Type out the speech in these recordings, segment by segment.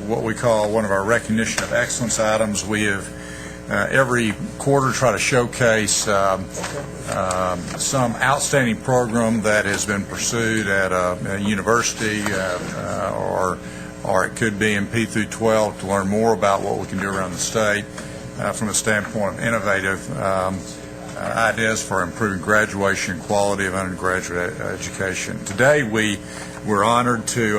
what we call one of our recognition of excellence items. We have every quarter try to showcase some outstanding program that has been pursued at a university or it could be in P through 12 to learn more about what we can do around the state from a standpoint of innovative ideas for improving graduation and quality of undergraduate education. Today we're honored to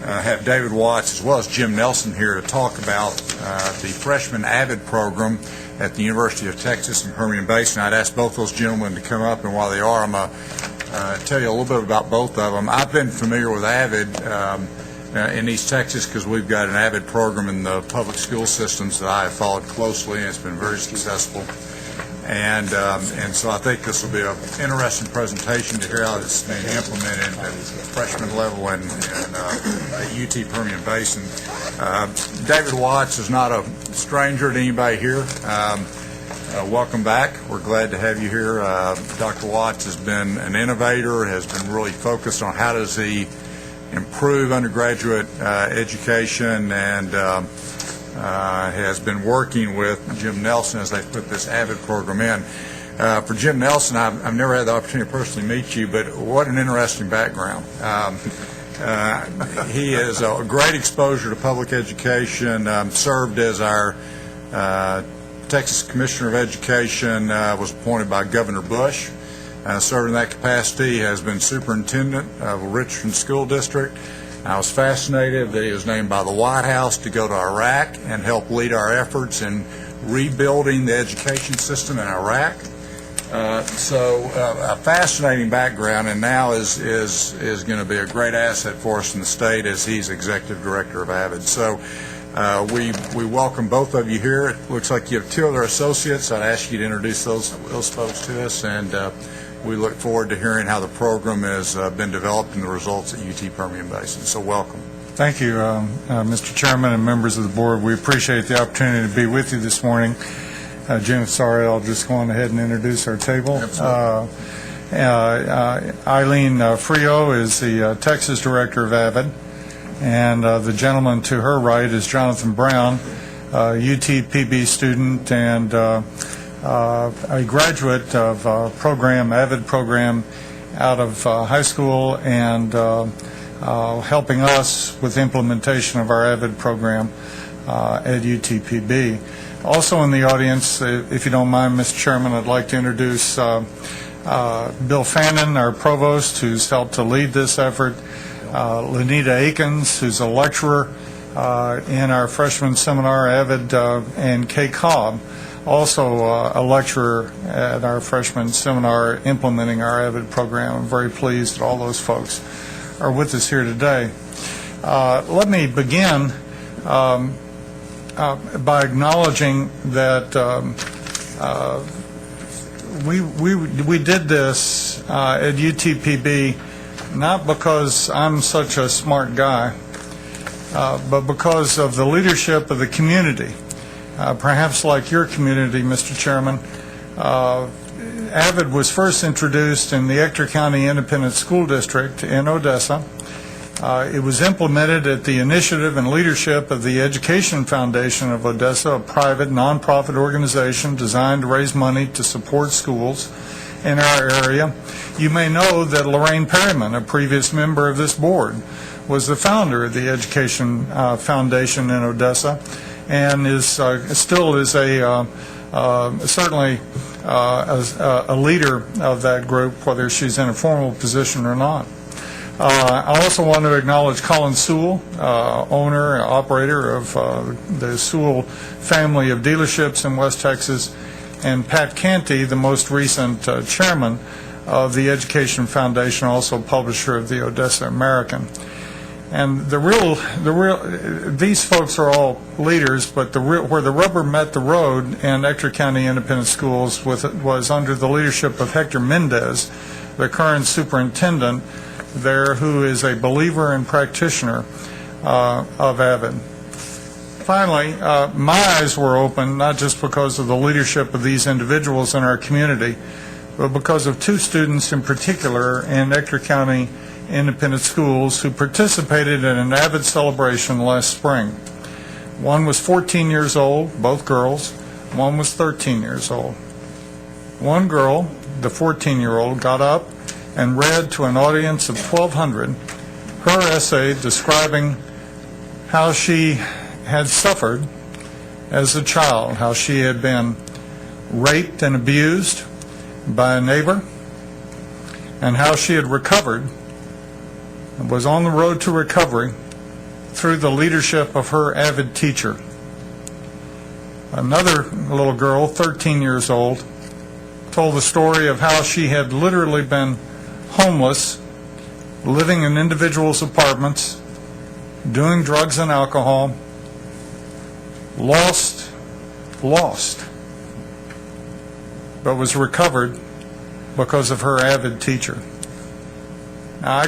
have David Watts as well as Jim Nelson here to talk about the freshman AVID program at the University of Texas in Permian Basin. I'd ask both those gentlemen to come up, and while they are, I'm going to tell you a little bit about both of them. I've been familiar with AVID in East Texas because we've got an AVID program in the public school systems that I have followed closely, and it's been very successful. And so I think this will be an interesting presentation to hear how it's being implemented at the freshman level at UT Permian Basin. David Watts is not a stranger to anybody here. Welcome back. We're glad to have you here. Dr. Watts has been an innovator, has been really focused on how does he improve undergraduate education, and has been working with Jim Nelson as they put this AVID program in. For Jim Nelson, I've never had the opportunity to personally meet you, but what an interesting background. He has a great exposure to public education, served as our Texas Commissioner of Education, was appointed by Governor Bush, served in that capacity, has been superintendent of Richardson School District. I was fascinated that he was named by the White House to go to Iraq and help lead our efforts in rebuilding the education system in Iraq. So a fascinating background, and now is going to be a great asset for us in the state as he's executive director of AVID. So we welcome both of you here. It looks like you have two other associates. I'd ask you to introduce those folks to us, and we look forward to hearing how the program has been developed and the results at UT Permian Basin. So welcome. Thank you, Mr. Chairman and members of the board. We appreciate the opportunity to be with you this morning. Jim, sorry, I'll just go on ahead and introduce our table. Eileen Frio is the Texas Director of AVID, and the gentleman to her right is Jonathan Brown, UTPB student and a graduate of AVID program out of high school, and helping us with implementation of our AVID program at UTPB. Also in the audience, if you don't mind, Mr. Chairman, I'd like to introduce Bill Fannin, our provost, who's helped to lead this effort, Lenita Akins, who's a lecturer in our freshman seminar, AVID, and Kay Cobb, also a lecturer at our freshman seminar implementing our AVID program. I'm very pleased that all those folks are with us here today. Let me begin by acknowledging that we did this at UTPB not because I'm such a smart guy, but because of the leadership of the community. Perhaps like your community, Mr. Chairman, AVID was first introduced in the Ector County Independent School District in Odessa. It was implemented at the initiative and leadership of the Education Foundation of Odessa, a private nonprofit organization designed to raise money to support schools in our area. You may know that Lorraine Perryman, a previous member of this board, was the founder of the Education Foundation in Odessa, and is still is certainly a leader of that group, whether she's in a formal position or not. I also want to acknowledge Colin Sewell, owner and operator of the Sewell family of dealerships in West Texas, and Pat Canty, the most recent chairman of the Education Foundation, also publisher of the Odessa American. And these folks are all leaders, but where the rubber met the road in Ector County Independent Schools was under the leadership of Hector Mendez, the current superintendent there, who is a believer and practitioner of AVID. Finally, my eyes were opened not just because of the leadership of these individuals in our community, but because of two students in particular in Ector County independent schools who participated in an AVID celebration last spring. One was 14 years old, both girls. One was 13 years old. One girl, the 14-year-old, got up and read to an audience of 1,200 her essay describing how she had suffered as a child, how she had been raped and abused by a neighbor, and how she had recovered and was on the road to recovery through the leadership of her AVID teacher. Another little girl, 13 years old, told the story of how she had literally been homeless, living in individuals' apartments, doing drugs and alcohol, lost, but was recovered because of her AVID teacher. Now,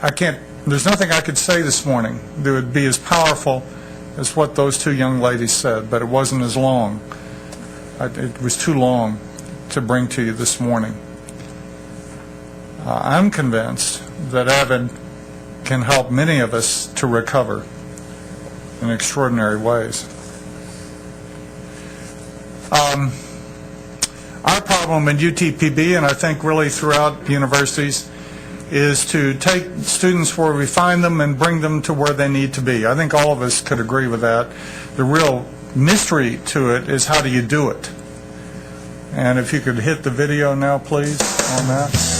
I can't, there's nothing I could say this morning that would be as powerful as what those two young ladies said, but it wasn't as long. It was too long to bring to you this morning. I'm convinced that AVID can help many of us to recover in extraordinary ways. Our problem in UTPB, and I think really throughout universities, is to take students where we find them and bring them to where they need to be. I think all of us could agree with that. The real mystery to it is how do you do it? And if you could hit the video now, please, on that.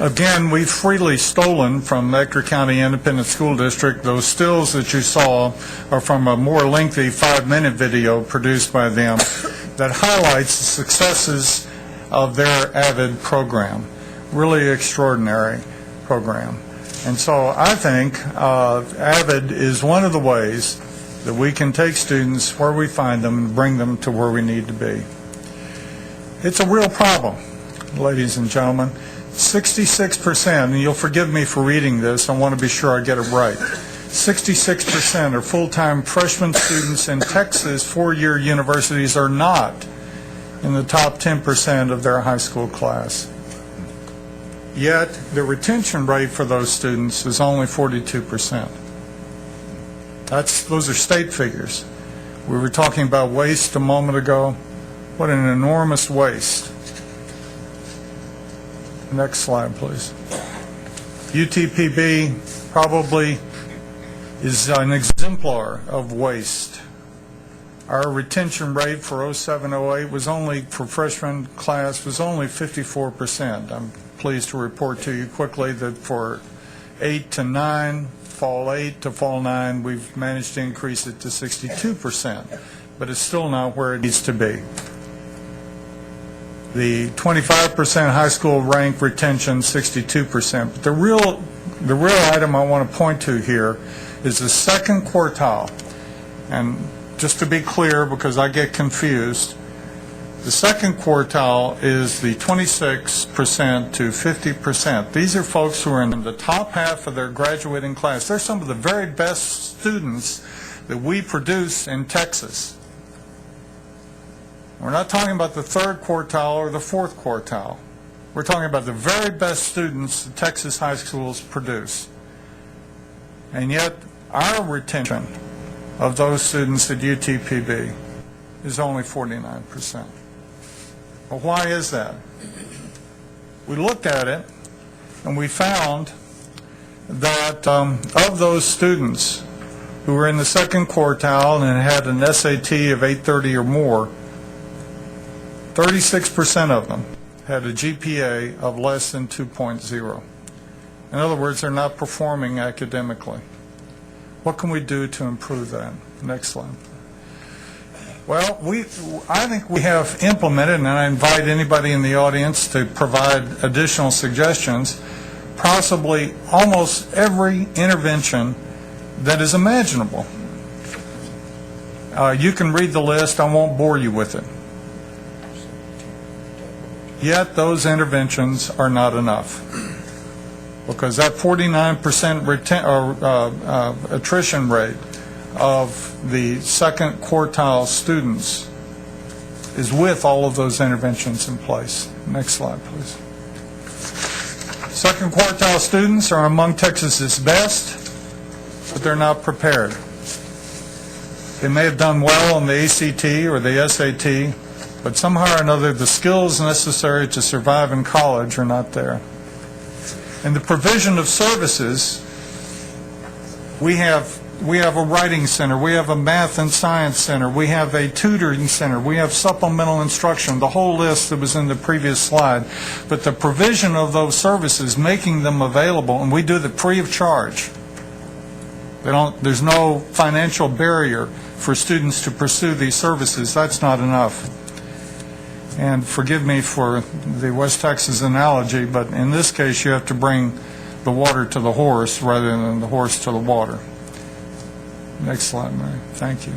Again, we've freely stolen from Ector County Independent School District. Those stills that you saw are from a more lengthy 5-minute video produced by them that highlights the successes of their AVID program. Really extraordinary program. And so I think AVID is one of the ways that we can take students where we find them and bring them to where we need to be. It's a real problem, ladies and gentlemen. 66%, and you'll forgive me for reading this, I want to be sure I get it right. 66% of full-time freshman students in Texas four-year universities are not in the top 10% of their high school class. Yet, the retention rate for those students is only 42%. Those are state figures. We were talking about waste a moment ago. What an enormous waste. Next slide, please. UTPB probably is an exemplar of waste. Our retention rate for 07-08 was only, for freshman class, was only 54%. I'm pleased to report to you quickly that for 8 to 9, fall 8 to fall 9, we've managed to increase it to 62%, but it's still not where it needs to be. The 25% high school rank retention, 62%. But the real item I want to point to here is the second quartile. And just to be clear, because I get confused, the second quartile is the 26% to 50%. These are folks who are in the top half of their graduating class. They're some of the very best students that we produce in Texas. We're not talking about the third quartile or the fourth quartile. We're talking about the very best students that Texas high schools produce. And yet, our retention of those students at UTPB is only 49%. Well, why is that? We looked at it, and we found that of those students who were in the second quartile and had an SAT of 830 or more, 36% of them had a GPA of less than 2.0. In other words, they're not performing academically. What can we do to improve that? Next slide. Well, I think we have implemented, and I invite anybody in the audience to provide additional suggestions, possibly almost every intervention that is imaginable. You can read the list. I won't bore you with it. Yet those interventions are not enough, because that 49% attrition rate of the second quartile students is with all of those interventions in place. Next slide, please. Second quartile students are among Texas's best, but they're not prepared. They may have done well on the ACT or the SAT, but somehow or another the skills necessary to survive in college are not there. In the provision of services, we have a writing center, we have a math and science center, we have a tutoring center, we have supplemental instruction, the whole list that was in the previous slide. But the provision of those services, making them available, and we do it free of charge. There's no financial barrier for students to pursue these services. That's not enough. And forgive me for the West Texas analogy, but in this case you have to bring the water to the horse rather than the horse to the water. Next slide, Mary. Thank you.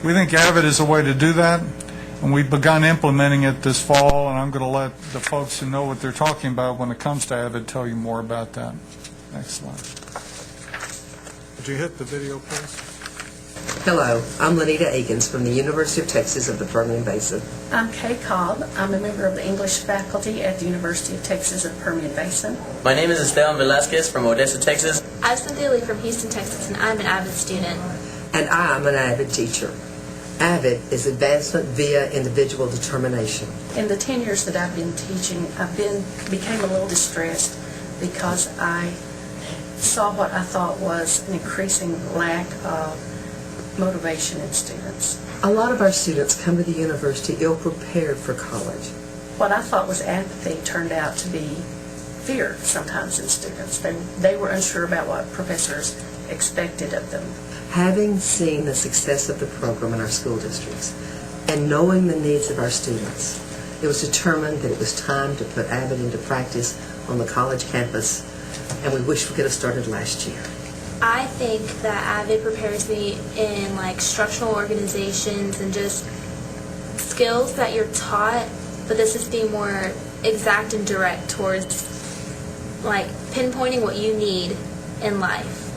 We think AVID is a way to do that, and we've begun implementing it this fall, and I'm going to let the folks who know what they're talking about when it comes to AVID tell you more about that. Next slide. Would you hit the video, please? Hello, I'm Lenita Akins from the University of Texas of the Permian Basin. I'm Kay Cobb. I'm a member of the English faculty at the University of Texas at Permian Basin. My name is Esteban Velasquez from Odessa, Texas. I'm Cynthia Lee from Houston, Texas, and I'm an AVID student. And I'm an AVID teacher. AVID is advancement via individual determination. In the 10 years that I've been teaching, became a little distressed because I saw what I thought was an increasing lack of motivation in students. A lot of our students come to the university ill-prepared for college. What I thought was apathy turned out to be fear sometimes in students. They were unsure about what professors expected of them. Having seen the success of the program in our school districts and knowing the needs of our students, it was determined that it was time to put AVID into practice on the college campus, and we wish we could have started last year. I think that AVID prepares me in structural organizations and just skills that you're taught, but this is being more exact and direct towards pinpointing what you need in life.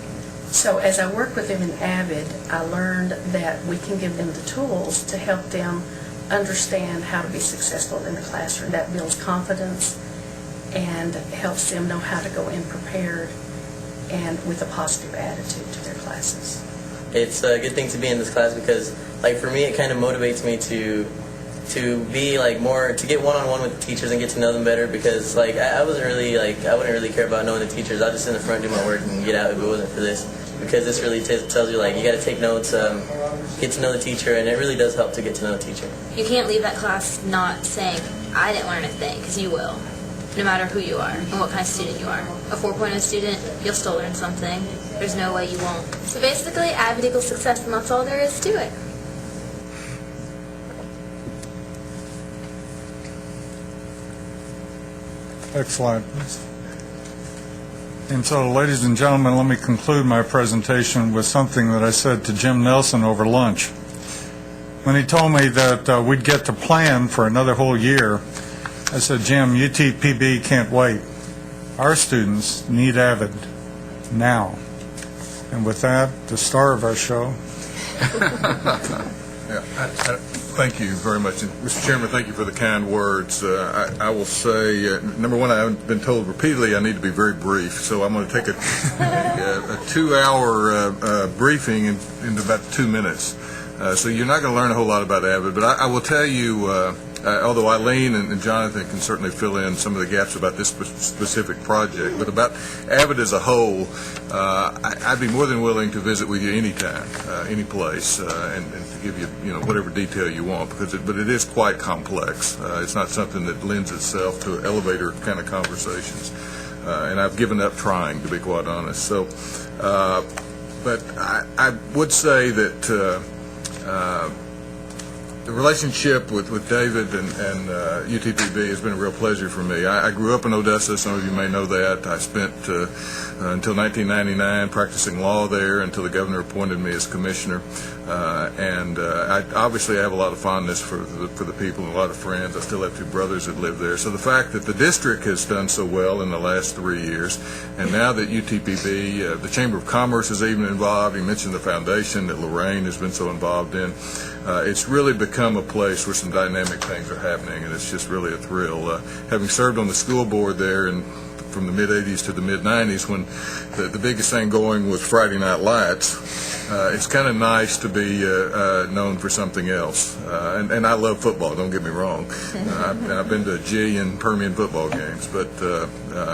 So as I work with them in AVID, I learned that we can give them the tools to help them understand how to be successful in the classroom. That builds confidence and helps them know how to go in prepared and with a positive attitude to their classes. It's a good thing to be in this class because, for me, it kind of motivates me to be more, to get one-on-one with the teachers and get to know them better, because I wasn't really I wouldn't really care about knowing the teachers. I'll just sit in the front, do my work, and get out if it wasn't for this, because this really tells you you got to take notes, get to know the teacher, and it really does help to get to know the teacher. You can't leave that class not saying, I didn't learn a thing, because you will, no matter who you are and what kind of student you are. A 4.0 student, you'll still learn something. There's no way you won't. So basically, AVID equals success, and that's all there is to it. Next slide, please. And so, ladies and gentlemen, let me conclude my presentation with something that I said to Jim Nelson over lunch. When he told me that we'd get to plan for another whole year, I said, Jim, UTPB can't wait. Our students need AVID now. And with that, the star of our show. Thank you very much. And Mr. Chairman, thank you for the kind words. I will say, number one, I've been told repeatedly I need to be very brief, so I'm going to take a 2-hour briefing in about 2 minutes. So you're not going to learn a whole lot about AVID, but I will tell you, although Eileen and Jonathan can certainly fill in some of the gaps about this specific project, but about AVID as a whole, I'd be more than willing to visit with you anytime, any place, and to give you, whatever detail you want, but it is quite complex. It's not something that lends itself to elevator kind of conversations, and I've given up trying, to be quite honest. So, but I would say that The relationship with David and UTPB has been a real pleasure for me. I grew up in Odessa. Some of you may know that. I spent until 1999 practicing law there until the governor appointed me as commissioner. I obviously have a lot of fondness for the people and a lot of friends. I still have 2 brothers that live there. So the fact that the district has done so well in the last 3 years, and now that UTPB, the Chamber of Commerce is even involved. You mentioned the foundation that Lorraine has been so involved in. It's really become a place where some dynamic things are happening, and it's just really a thrill. Having served on the school board there from the mid-'80s to the mid-'90s, when the biggest thing going was Friday Night Lights, it's kind of nice to be known for something else. And I love football, don't get me wrong. I've been to a G Permian football games, but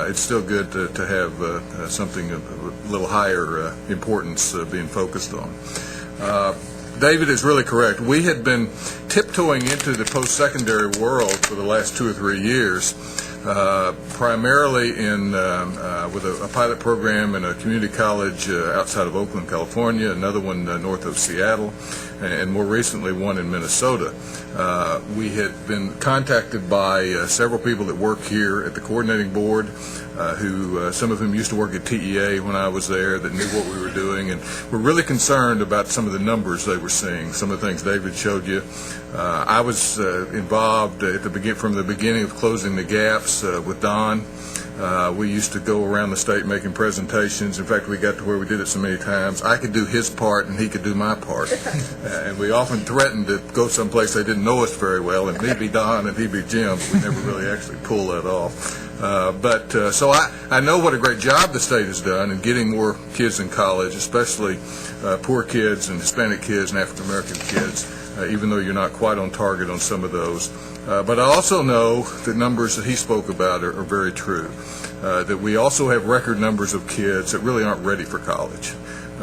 it's still good to have something of a little higher importance being focused on. David is really correct. We had been tiptoeing into the post-secondary world for the last 2 or 3 years, primarily with a pilot program in a community college outside of Oakland, California, another one north of Seattle, and more recently one in Minnesota. We had been contacted by several people that work here at the coordinating board, some of whom used to work at TEA when I was there, that knew what we were doing, and were really concerned about some of the numbers they were seeing, some of the things David showed you. I was involved from the beginning of closing the gaps with Don. We used to go around the state making presentations. In fact, we got to where we did it so many times, I could do his part and he could do my part. And we often threatened to go someplace they didn't know us very well, and me be Don and he be Jim, but we never really actually pull that off. So I know what a great job the state has done in getting more kids in college, especially poor kids and Hispanic kids and African American kids, even though you're not quite on target on some of those. But I also know the numbers that he spoke about are very true, that we also have record numbers of kids that really aren't ready for college.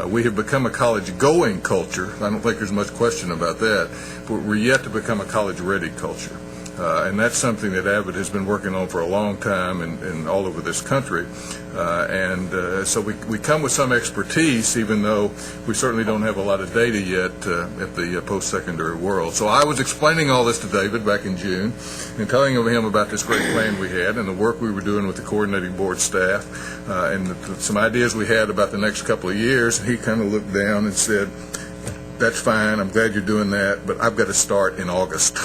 We have become a college-going culture. I don't think there's much question about that, but we're yet to become a college-ready culture. And that's something that AVID has been working on for a long time and all over this country. So we come with some expertise, even though we certainly don't have a lot of data yet at the post-secondary world. So I was explaining all this to David back in June and telling him about this great plan we had and the work we were doing with the coordinating board staff and some ideas we had about the next couple of years. And he kind of looked down and said, "That's fine, I'm glad you're doing that, but I've got to start in August."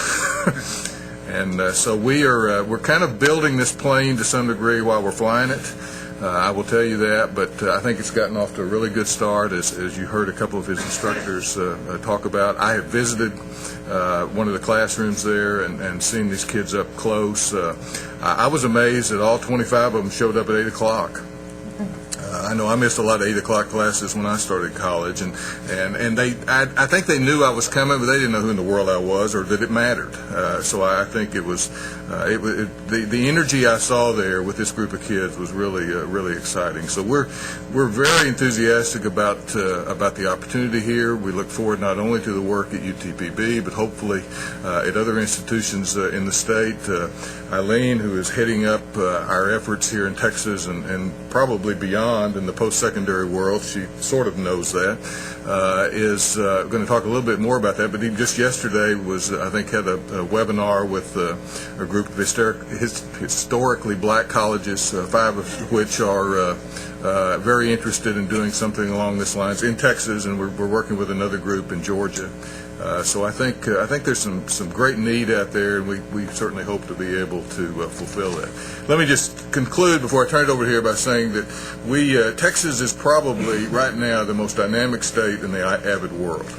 And so we're kind of building this plane to some degree while we're flying it. I will tell you that, but I think it's gotten off to a really good start, as you heard a couple of his instructors talk about. I have visited one of the classrooms there and seen these kids up close. I was amazed that all 25 of them showed up at 8 o'clock. I know I missed a lot of 8 o'clock classes when I started college, and I think they knew I was coming, but they didn't know who in the world I was or that it mattered. So I think it was the energy I saw there with this group of kids was really exciting. So we're very enthusiastic about the opportunity here. We look forward not only to the work at UTPB, but hopefully at other institutions in the state. Eileen, who is heading up our efforts here in Texas and probably beyond in the post-secondary world, she sort of knows that, is going to talk a little bit more about that. But he just yesterday had a webinar with a group of historically black colleges, 5 of which are very interested in doing something along this lines in Texas, and we're working with another group in Georgia. So I think there's some great need out there, and we certainly hope to be able to fulfill that. Let me just conclude before I turn it over here by saying that Texas is probably right now the most dynamic state in the AVID world.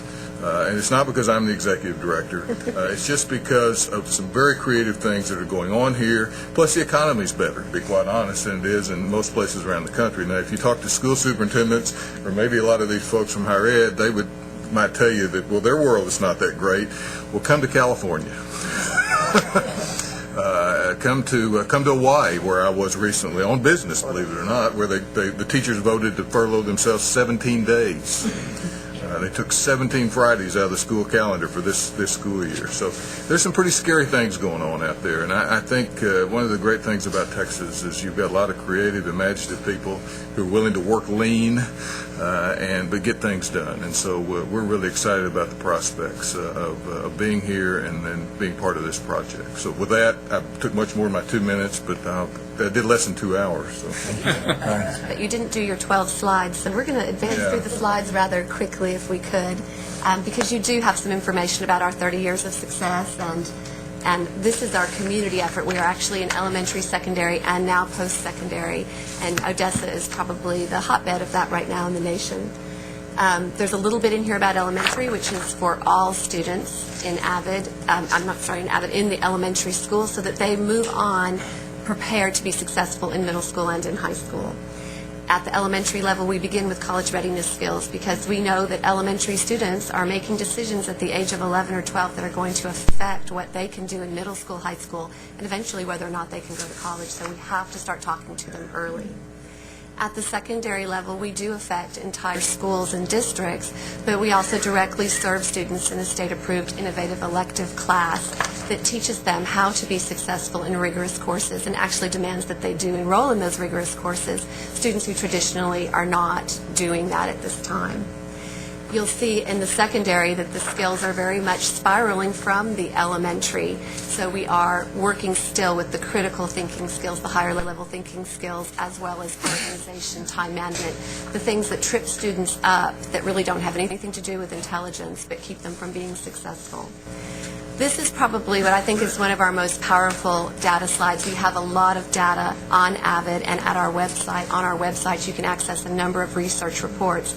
And it's not because I'm the executive director. It's just because of some very creative things that are going on here. Plus, the economy's better, to be quite honest, than it is in most places around the country. Now, if you talk to school superintendents, or maybe a lot of these folks from higher ed, they might tell you that, well, their world is not that great. Well, come to California. Come to Hawaii, where I was recently on business, believe it or not, where the teachers voted to furlough themselves 17 days. They took 17 Fridays out of the school calendar for this school year. So there's some pretty scary things going on out there. And I think one of the great things about Texas is you've got a lot of creative, imaginative people who are willing to work lean, but get things done. And so we're really excited about the prospects of being here and being part of this project. So with that, I took much more than my 2 minutes, but I did less than 2 hours. So. But you didn't do your 12 slides, so we're going to advance through the slides rather quickly if we could, because you do have some information about our 30 years of success, and this is our community effort. We are actually in elementary, secondary, and now post-secondary, and Odessa is probably the hotbed of that right now in the nation. There's a little bit in here about elementary, which is for all students in AVID, in the elementary school, so that they move on prepared to be successful in middle school and in high school. At the elementary level, we begin with college readiness skills because we know that elementary students are making decisions at the age of 11 or 12 that are going to affect what they can do in middle school, high school, and eventually whether or not they can go to college. So we have to start talking to them early. At the secondary level, we do affect entire schools and districts, but we also directly serve students in a state-approved innovative elective class that teaches them how to be successful in rigorous courses and actually demands that they do enroll in those rigorous courses, students who traditionally are not doing that at this time. You'll see in the secondary that the skills are very much spiraling from the elementary. So we are working still with the critical thinking skills, the higher level thinking skills, as well as organization, time management, the things that trip students up that really don't have anything to do with intelligence but keep them from being successful. This is probably what I think is one of our most powerful data slides. We have a lot of data on AVID, and at our website, on our website, you can access a number of research reports.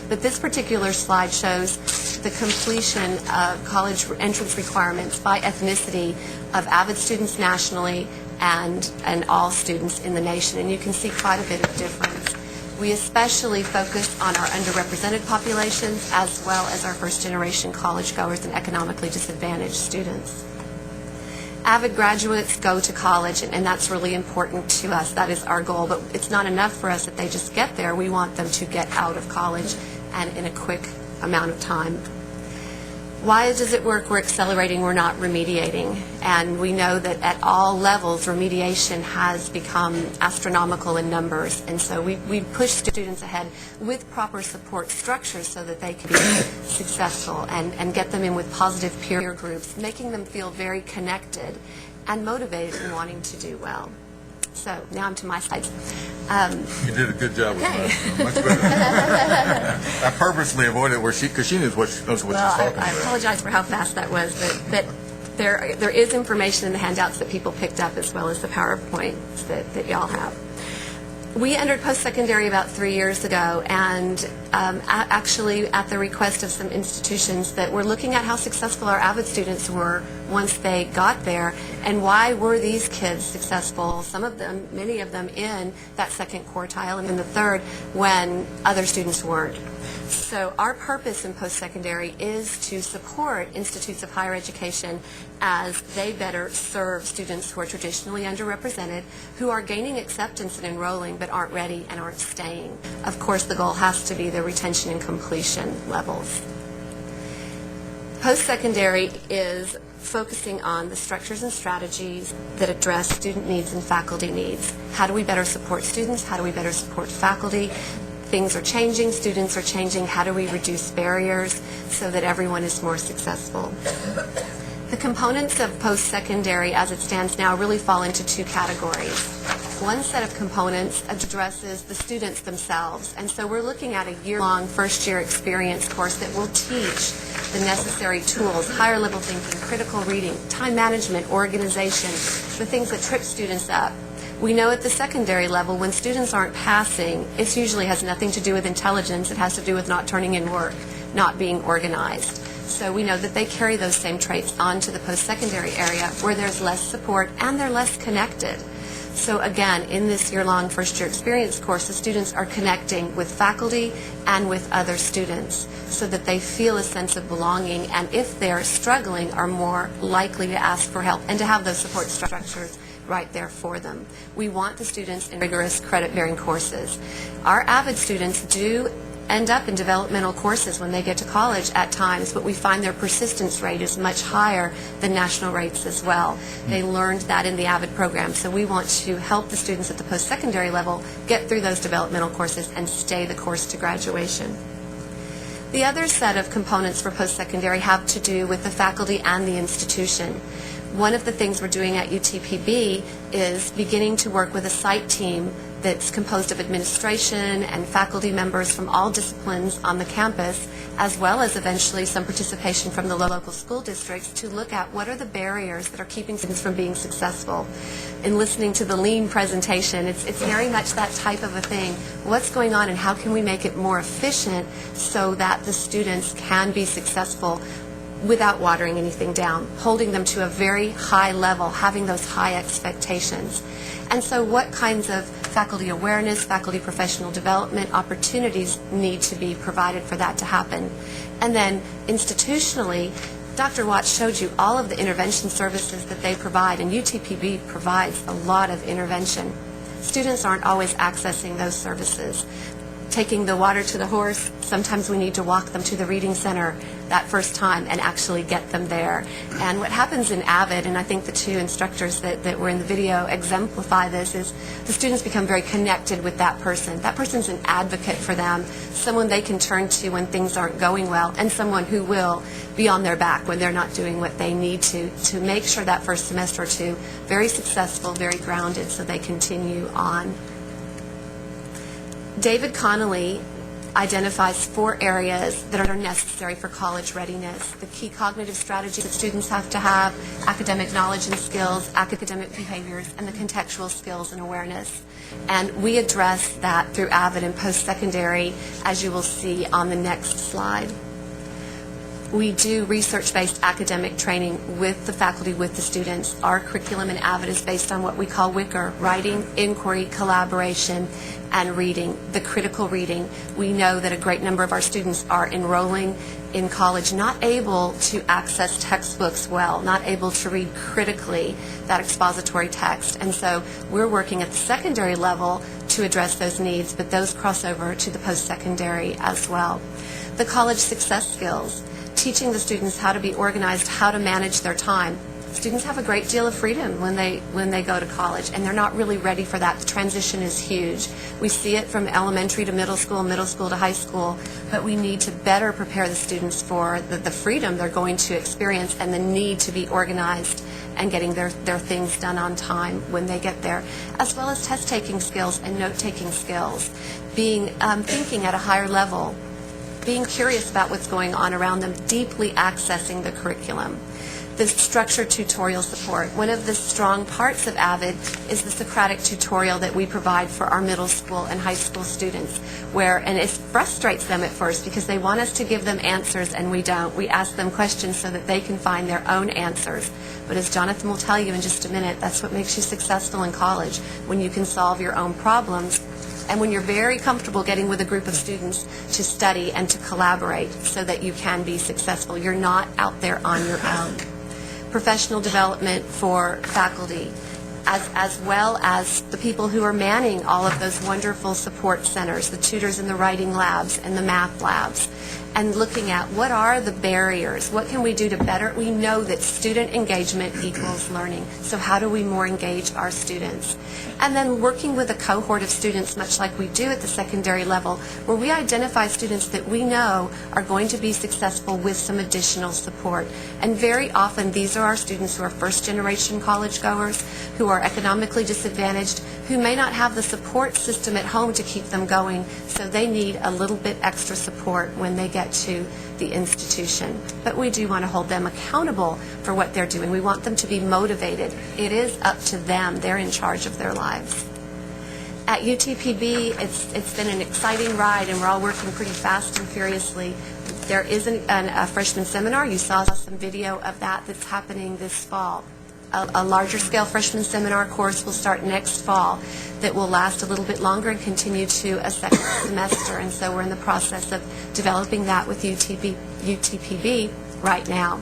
But this particular slide shows the completion of college entrance requirements by ethnicity of AVID students nationally and all students in the nation. And you can see quite a bit of difference. We especially focus on our underrepresented populations as well as our first-generation college goers and economically disadvantaged students. AVID graduates go to college, and that's really important to us. That is our goal, but it's not enough for us that they just get there. We want them to get out of college and in a quick amount of time. Why does it work? We're accelerating, we're not remediating. And we know that at all levels, remediation has become astronomical in numbers. And so we push students ahead with proper support structures so that they can be successful and get them in with positive peer groups, making them feel very connected and motivated and wanting to do well. So now I'm to my slides. You did a good job with Okay. mine. Much better. I purposely avoided where because she knows what she's talking about. I apologize for how fast that was, but there is information in the handouts that people picked up as well as the PowerPoints that y'all have. We entered post-secondary about 3 years ago, and actually at the request of some institutions that were looking at how successful our AVID students were once they got there, and why were these kids successful, some of them, many of them in that second quartile and in the third when other students weren't. So our purpose in post-secondary is to support institutes of higher education as they better serve students who are traditionally underrepresented, who are gaining acceptance and enrolling but aren't ready and aren't staying. Of course, the goal has to be the retention and completion levels. Post-secondary is focusing on the structures and strategies that address student needs and faculty needs. How do we better support students? How do we better support faculty? Things are changing, students are changing. How do we reduce barriers so that everyone is more successful? The components of post-secondary as it stands now really fall into two categories. One set of components addresses the students themselves, and so we're looking at a year-long first-year experience course that will teach the necessary tools, higher level thinking, critical reading, time management, organization, the things that trip students up. We know at the secondary level, when students aren't passing, it usually has nothing to do with intelligence. It has to do with not turning in work, not being organized. So we know that they carry those same traits onto the post-secondary area where there's less support and they're less connected. So again, in this year-long first-year experience course, the students are connecting with faculty and with other students so that they feel a sense of belonging, and if they're struggling, are more likely to ask for help and to have those support structures right there for them. We want the students in rigorous credit-bearing courses. Our AVID students do end up in developmental courses when they get to college at times, but we find their persistence rate is much higher than national rates as well. They learned that in the AVID program, so we want to help the students at the post-secondary level get through those developmental courses and stay the course to graduation. The other set of components for post-secondary have to do with the faculty and the institution. One of the things we're doing at UTPB is beginning to work with a site team that's composed of administration and faculty members from all disciplines on the campus, as well as eventually some participation from the local school districts, to look at what are the barriers that are keeping students from being successful. In listening to the lean presentation, it's very much that type of a thing. What's going on and how can we make it more efficient so that the students can be successful without watering anything down, holding them to a very high level, having those high expectations. And so what kinds of faculty awareness, faculty professional development opportunities need to be provided for that to happen? And then institutionally, Dr. Watts showed you all of the intervention services that they provide, and UTPB provides a lot of intervention. Students aren't always accessing those services. Taking the water to the horse, sometimes we need to walk them to the reading center that first time and actually get them there. And what happens in AVID, and I think the two instructors that were in the video exemplify this, is the students become very connected with that person. That person's an advocate for them, someone they can turn to when things aren't going well, and someone who will be on their back when they're not doing what they need to make sure that first semester or two very successful, very grounded, so they continue on. David Connolly identifies 4 areas that are necessary for college readiness. The key cognitive strategies that students have to have, academic knowledge and skills, academic behaviors, and the contextual skills and awareness. And we address that through AVID and post-secondary, as you will see on the next slide. We do research-based academic training with the faculty, with the students. Our curriculum in AVID is based on what we call WICR, writing, inquiry, collaboration, and reading, the critical reading. We know that a great number of our students are enrolling in college not able to access textbooks well, not able to read critically that expository text. And so we're working at the secondary level to address those needs, but those cross over to the post-secondary as well. The college success skills, teaching the students how to be organized, how to manage their time. Students have a great deal of freedom when they go to college, and they're not really ready for that. The transition is huge. We see it from elementary to middle school to high school, but we need to better prepare the students for the freedom they're going to experience and the need to be organized and getting their things done on time when they get there, as well as test-taking skills and note-taking skills, being thinking at a higher level, being curious about what's going on around them, deeply accessing the curriculum. The structured tutorial support. One of the strong parts of AVID is the Socratic tutorial that we provide for our middle school and high school students, and it frustrates them at first because they want us to give them answers and we don't. We ask them questions so that they can find their own answers. But as Jonathan will tell you in just a minute, that's what makes you successful in college, when you can solve your own problems and when you're very comfortable getting with a group of students to study and to collaborate so that you can be successful. You're not out there on your own. Professional development for faculty, as well as the people who are manning all of those wonderful support centers, the tutors in the writing labs and the math labs, and looking at what are the barriers, what can we do to better. We know that student engagement equals learning, so how do we more engage our students? And then working with a cohort of students, much like we do at the secondary level, where we identify students that we know are going to be successful with some additional support. And very often these are our students who are first-generation college goers, who are economically disadvantaged, who may not have the support system at home to keep them going, so they need a little bit extra support when they get to the institution. But we do want to hold them accountable for what they're doing. We want them to be motivated. It is up to them. They're in charge of their lives. At UTPB, it's been an exciting ride, and we're all working pretty fast and furiously. There is a freshman seminar. You saw some video of that that's happening this fall. A larger scale freshman seminar course will start next fall that will last a little bit longer and continue to a second semester. And so we're in the process of developing that with UTPB right now.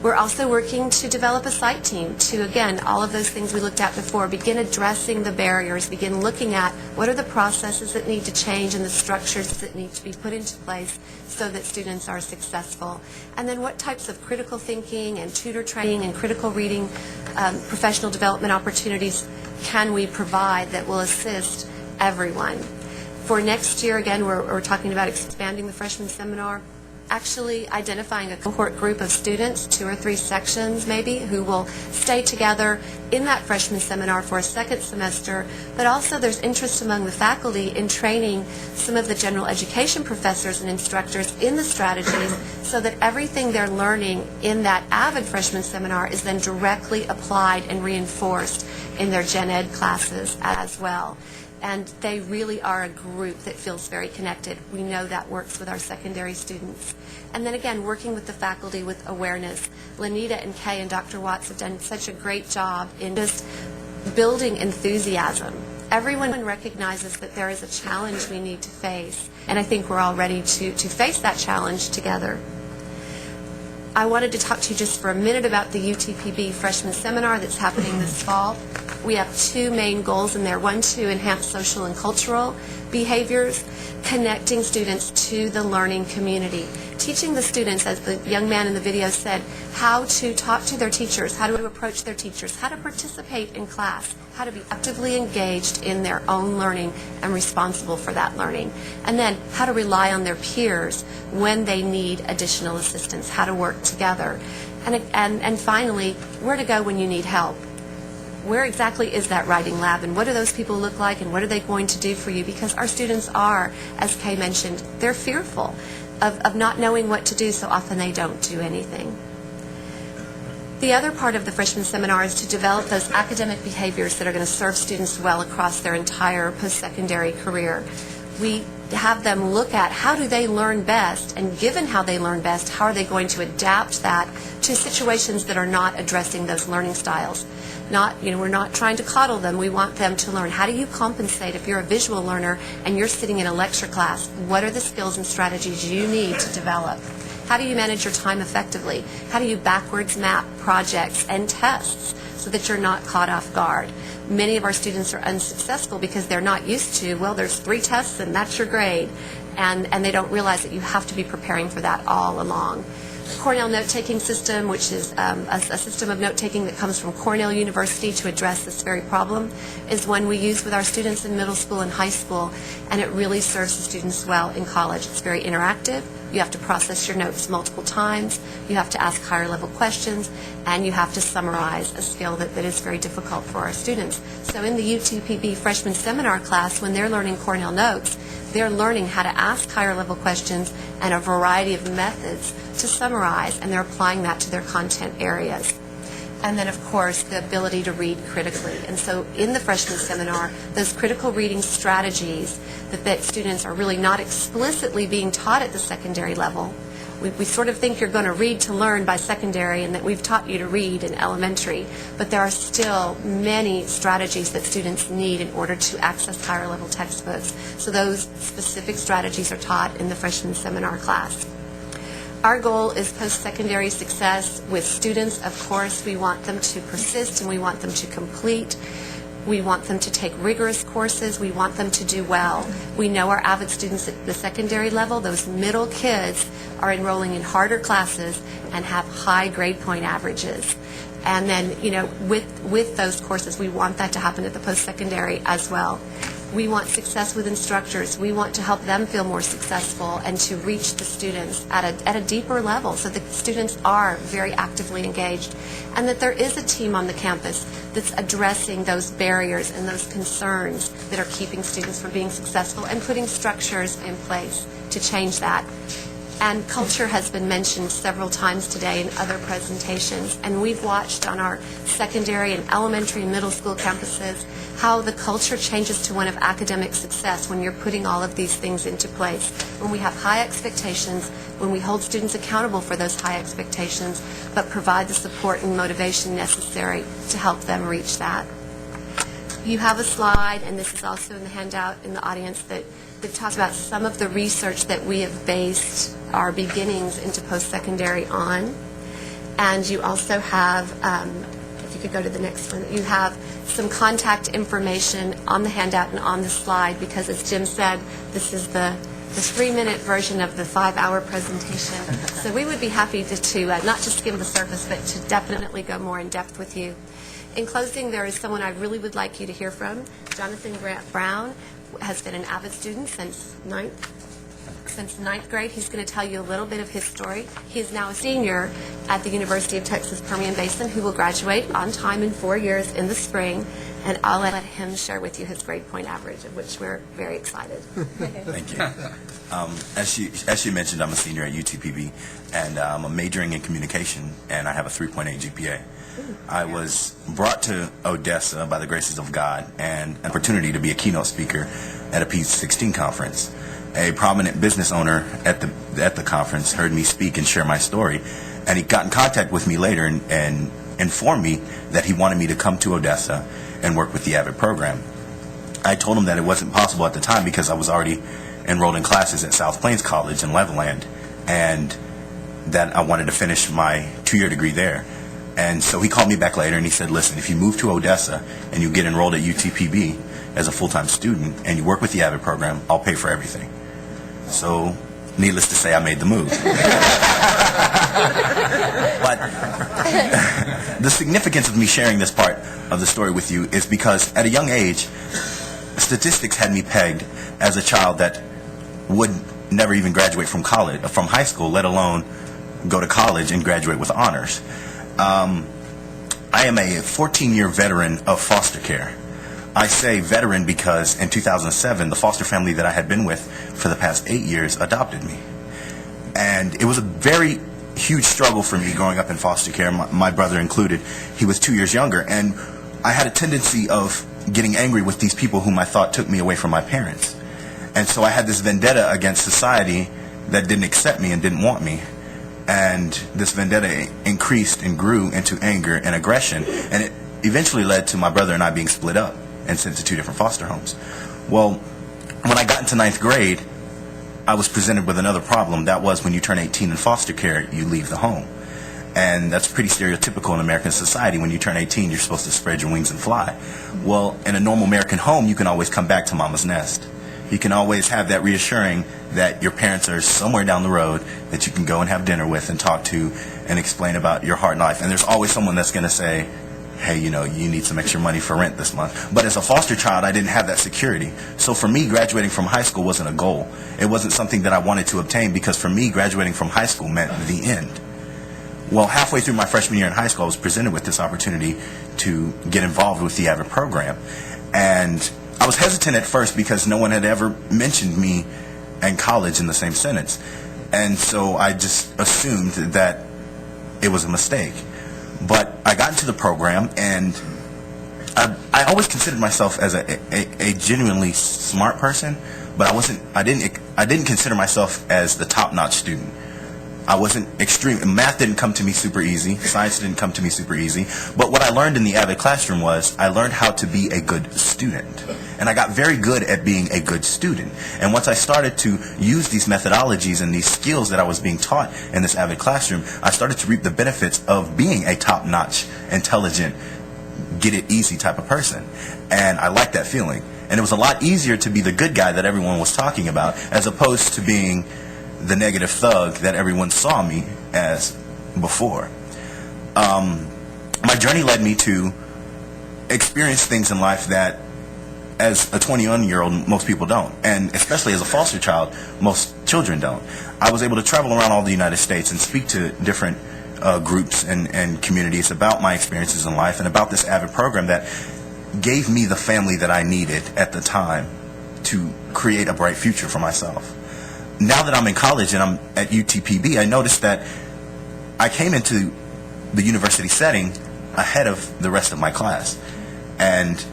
We're also working to develop a site team to, again, all of those things we looked at before, begin addressing the barriers, begin looking at what are the processes that need to change and the structures that need to be put into place so that students are successful. And then what types of critical thinking and tutor training and critical reading professional development opportunities can we provide that will assist everyone. For next year, again, we're talking about expanding the freshman seminar, actually identifying a cohort group of students, 2 or 3 sections maybe, who will stay together in that freshman seminar for a second semester, but also there's interest among the faculty in training some of the general education professors and instructors in the strategies so that everything they're learning in that AVID freshman seminar is then directly applied and reinforced in their gen ed classes as well. And they really are a group that feels very connected. We know that works with our secondary students. And then again, working with the faculty with awareness. Lanita and Kay and Dr. Watts have done such a great job in just building enthusiasm. Everyone recognizes that there is a challenge we need to face, and I think we're all ready to face that challenge together. I wanted to talk to you just for a minute about the UTPB freshman seminar that's happening this fall. We have 2 main goals in there. One, to enhance social and cultural behaviors, connecting students to the learning community, teaching the students, as the young man in the video said, how to talk to their teachers, how to approach their teachers, how to participate in class, how to be actively engaged in their own learning and responsible for that learning, and then how to rely on their peers when they need additional assistance, how to work together, and finally, where to go when you need help. Where exactly is that writing lab, and what do those people look like, and what are they going to do for you? Because our students are, as Kay mentioned, they're fearful of not knowing what to do, so often they don't do anything. The other part of the freshman seminar is to develop those academic behaviors that are going to serve students well across their entire post-secondary career. We have them look at how do they learn best, and given how they learn best, how are they going to adapt that to situations that are not addressing those learning styles. We're not trying to coddle them. We want them to learn. How do you compensate if you're a visual learner and you're sitting in a lecture class? What are the skills and strategies you need to develop? How do you manage your time effectively? How do you backwards map projects and tests so that you're not caught off guard? Many of our students are unsuccessful because they're not used to, well, there's 3 tests and that's your grade, and they don't realize that you have to be preparing for that all along. Cornell note-taking system, which is a system of note-taking that comes from Cornell University to address this very problem, is one we use with our students in middle school and high school, and it really serves the students well in college. It's very interactive. You have to process your notes multiple times, you have to ask higher level questions, and you have to summarize, a skill that is very difficult for our students. So in the UTPB freshman seminar class, when they're learning Cornell notes, they're learning how to ask higher level questions and a variety of methods to summarize, and they're applying that to their content areas. And then, of course, the ability to read critically. And so in the freshman seminar, those critical reading strategies that students are really not explicitly being taught at the secondary level. We sort of think you're going to read to learn by secondary and that we've taught you to read in elementary, but there are still many strategies that students need in order to access higher level textbooks. So those specific strategies are taught in the freshman seminar class. Our goal is post-secondary success with students. Of course, we want them to persist and we want them to complete. We want them to take rigorous courses. We want them to do well. We know our AVID students at the secondary level, those middle kids, are enrolling in harder classes and have high grade point averages. And then, with those courses, we want that to happen at the post-secondary as well. We want success with instructors. We want to help them feel more successful and to reach the students at a deeper level so the students are very actively engaged, and that there is a team on the campus that's addressing those barriers and those concerns that are keeping students from being successful and putting structures in place to change that. And culture has been mentioned several times today in other presentations, and we've watched on our secondary and elementary and middle school campuses how the culture changes to one of academic success when you're putting all of these things into place. When we have high expectations, when we hold students accountable for those high expectations, but provide the support and motivation necessary to help them reach that. You have a slide, and this is also in the handout in the audience, that talks about some of the research that we have based our beginnings into post-secondary on. And you also have, if you could go to the next one, you have some contact information on the handout and on the slide, because as Jim said, this is the 3-minute version of the 5-hour presentation. So we would be happy to not just skim the surface, but to definitely go more in depth with you. In closing, there is someone I really would like you to hear from. Jonathan Grant Brown has been an AVID student since ninth grade. He's going to tell you a little bit of his story. He is now a senior at the University of Texas Permian Basin, who will graduate on time in 4 years in the spring, and I'll let him share with you his grade point average, of which we're very excited. Thank you. As she mentioned, I'm a senior at UTPB, and I'm majoring in communication, and I have a 3.8 GPA. I was brought to Odessa by the graces of God and an opportunity to be a keynote speaker at a P16 conference. A prominent business owner at the conference heard me speak and share my story, and he got in contact with me later and informed me that he wanted me to come to Odessa and work with the AVID program. I told him that it wasn't possible at the time because I was already enrolled in classes at South Plains College in Levelland, and that I wanted to finish my 2-year degree there. And so he called me back later and he said, listen, if you move to Odessa and you get enrolled at UTPB as a full-time student and you work with the AVID program, I'll pay for everything. So, needless to say, I made the move. But the significance of me sharing this part of the story with you is because at a young age, statistics had me pegged as a child that would never even graduate from high school, let alone go to college and graduate with honors. I am a 14-year veteran of foster care. I say veteran because in 2007, the foster family that I had been with for the past 8 years adopted me. And it was a very huge struggle for me growing up in foster care, my brother included. He was 2 years younger, and I had a tendency of getting angry with these people whom I thought took me away from my parents. And so I had this vendetta against society that didn't accept me and didn't want me. And this vendetta increased and grew into anger and aggression, and it eventually led to my brother and I being split up and sent to 2 different foster homes. Well, when I got into 9th grade, I was presented with another problem. That was when you turn 18 in foster care, you leave the home. And that's pretty stereotypical in American society. When you turn 18, you're supposed to spread your wings and fly. Well, in a normal American home, you can always come back to mama's nest. You can always have that reassuring that your parents are somewhere down the road that you can go and have dinner with and talk to and explain about your heart and life. And there's always someone that's going to say, hey, you know, you need some extra money for rent this month. But as a foster child, I didn't have that security. So for me, graduating from high school wasn't a goal. It wasn't something that I wanted to obtain, because for me, graduating from high school meant the end. Well, halfway through my freshman year in high school, I was presented with this opportunity to get involved with the AVID program. And I was hesitant at first because no one had ever mentioned me and college in the same sentence. And so I just assumed that it was a mistake. But I got into the program, and I always considered myself as a genuinely smart person, but I didn't consider myself as the top-notch student. I wasn't extreme. Math didn't come to me super easy. Science didn't come to me super easy. But what I learned in the AVID classroom was I learned how to be a good student. And I got very good at being a good student. And once I started to use these methodologies and these skills that I was being taught in this AVID classroom, I started to reap the benefits of being a top-notch, intelligent, get-it-easy type of person. And I liked that feeling. And it was a lot easier to be the good guy that everyone was talking about, as opposed to being the negative thug that everyone saw me as before. My journey led me to experience things in life that, as a 21-year-old, most people don't. And especially as a foster child, most children don't. I was able to travel around all the United States and speak to different groups and communities about my experiences in life and about this AVID program that gave me the family that I needed at the time to create a bright future for myself. Now that I'm in college and I'm at UTPB, I noticed that I came into the university setting ahead of the rest of my class. And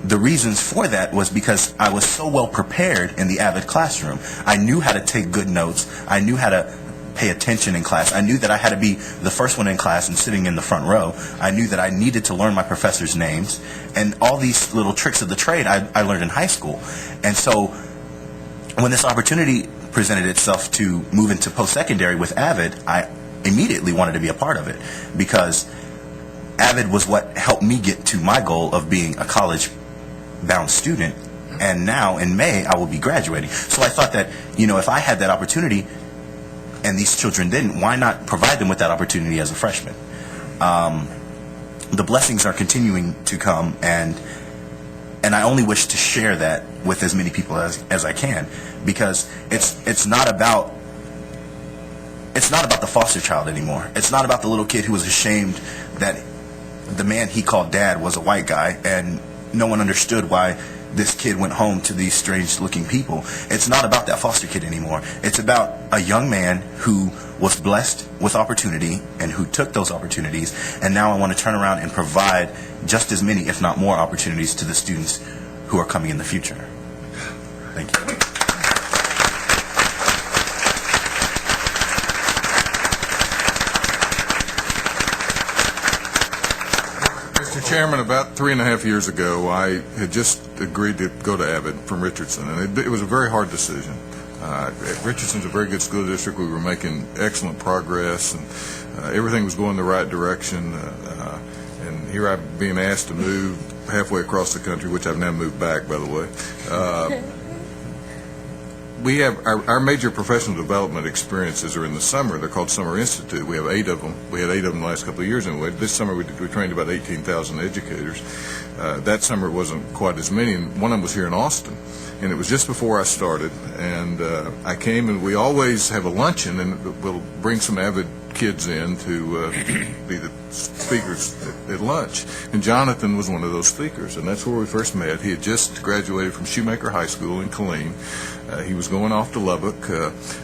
the reasons for that was because I was so well prepared in the AVID classroom. I knew how to take good notes. I knew how to pay attention in class. I knew that I had to be the first one in class and sitting in the front row. I knew that I needed to learn my professors' names. And all these little tricks of the trade I learned in high school. And so when this opportunity presented itself to move into post-secondary with AVID, I immediately wanted to be a part of it, because AVID was what helped me get to my goal of being a college-bound student, and now in May I will be graduating. So I thought that, if I had that opportunity and these children didn't, why not provide them with that opportunity as a freshman? The blessings are continuing to come, and I only wish to share that with as many people as I can, because it's not about the foster child anymore. It's not about the little kid who was ashamed that the man he called dad was a white guy, and no one understood why this kid went home to these strange-looking people. It's not about that foster kid anymore. It's about a young man who was blessed with opportunity and who took those opportunities, and now I want to turn around and provide just as many, if not more, opportunities to the students who are coming in the future. Thank you. Mr. Chairman, about 3.5 years ago, I had just agreed to go to AVID from Richardson, and it was a very hard decision. Richardson's a very good school district. We were making excellent progress, and everything was going the right direction. And here I'm being asked to move halfway across the country, which I've now moved back, by the way. We have our major professional development experiences are in the summer. They're called Summer Institute. We have 8 of them. We had 8 of them the last couple of years anyway. This summer we trained about 18,000 educators. That summer it wasn't quite as many, and one of them was here in Austin. And it was just before I started, and I came, and we always have a luncheon, and we'll bring some AVID kids in to be the speakers at lunch. And Jonathan was one of those speakers, and that's where we first met. He had just graduated from Shoemaker High School in Killeen. He was going off to Lubbock,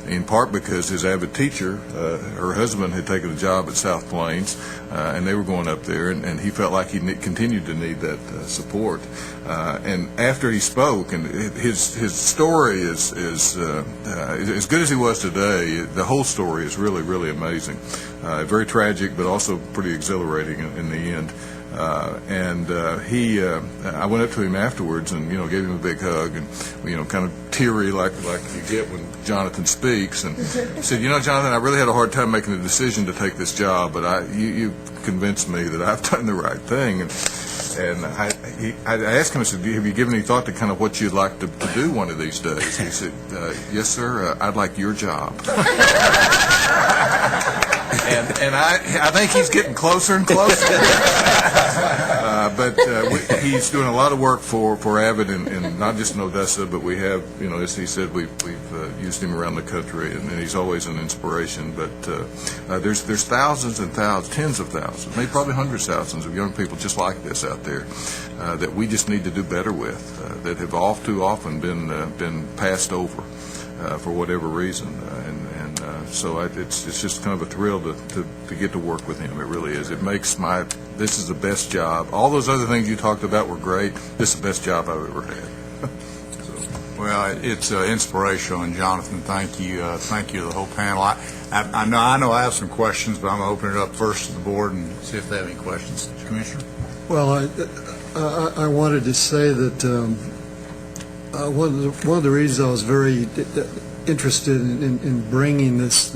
in part because his AVID teacher, her husband, had taken a job at South Plains, and they were going up there, and he felt like he continued to need that support. And after he spoke, and his story is as good as he was today, the whole story is really, really amazing. Very tragic, but also pretty exhilarating in the end. I went up to him afterwards and, gave him a big hug and, kind of teary like you get when Jonathan speaks, and said, Jonathan, I really had a hard time making the decision to take this job, but you convinced me that I've done the right thing. And I asked him, I said, have you given any thought to kind of what you'd like to do one of these days? He said, yes, sir, I'd like your job. And I think he's getting closer and closer. But he's doing a lot of work for AVID, and not just in Odessa, but we have, as he said, we've used him around the country, and he's always an inspiration. But there's thousands and thousands, tens of thousands, maybe probably hundreds of thousands of young people just like this out there that we just need to do better with, that have all too often been passed over for whatever reason. So it's just kind of a thrill to get to work with him. It really is. It makes this is the best job. All those other things you talked about were great. This is the best job I've ever had. Well, it's inspirational, and Jonathan, thank you to the whole panel. I know I have some questions, but I'm going to open it up first to the board and see if they have any questions. Commissioner? Well, I wanted to say that one of the reasons I was very interested in bringing this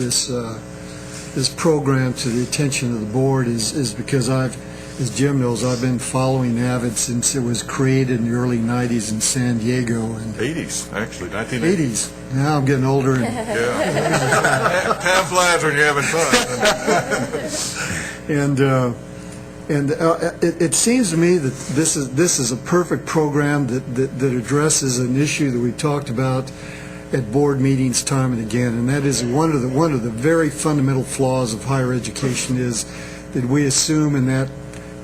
program to the attention of the board is because as Jim knows, I've been following AVID since it was created in the early 90s in San Diego. And 80s, actually, 1980s. 80s. Now I'm getting older. Yeah. Time flies when you're having fun. And it seems to me that this is a perfect program that addresses an issue that we talked about at board meetings time and again, and that is one of the very fundamental flaws of higher education is that we assume in that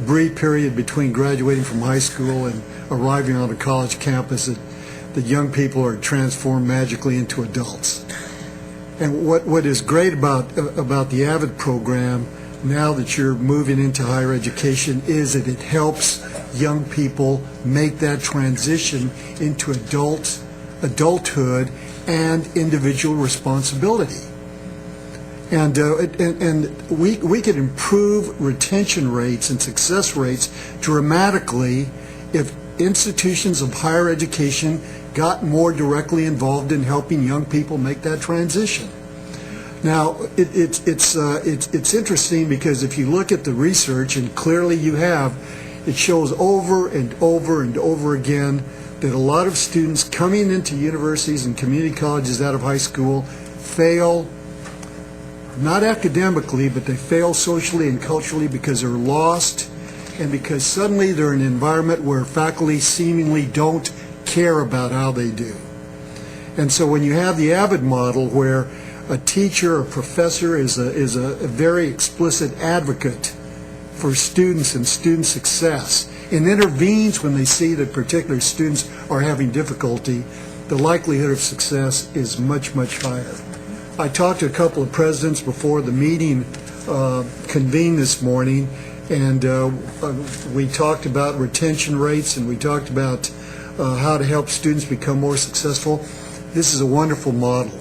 brief period between graduating from high school and arriving on a college campus that young people are transformed magically into adults. And what is great about the AVID program now that you're moving into higher education is that it helps young people make that transition into adulthood and individual responsibility. And we could improve retention rates and success rates dramatically if institutions of higher education got more directly involved in helping young people make that transition. Now, it's interesting because if you look at the research, and clearly you have, it shows over and over and over again that a lot of students coming into universities and community colleges out of high school fail, not academically, but they fail socially and culturally because they're lost and because suddenly they're in an environment where faculty seemingly don't care about how they do. And so when you have the AVID model where a teacher or professor is a very explicit advocate for students and student success and intervenes when they see that particular students are having difficulty, the likelihood of success is much, much higher. I talked to a couple of presidents before the meeting convened this morning, and we talked about retention rates and we talked about how to help students become more successful. This is a wonderful model.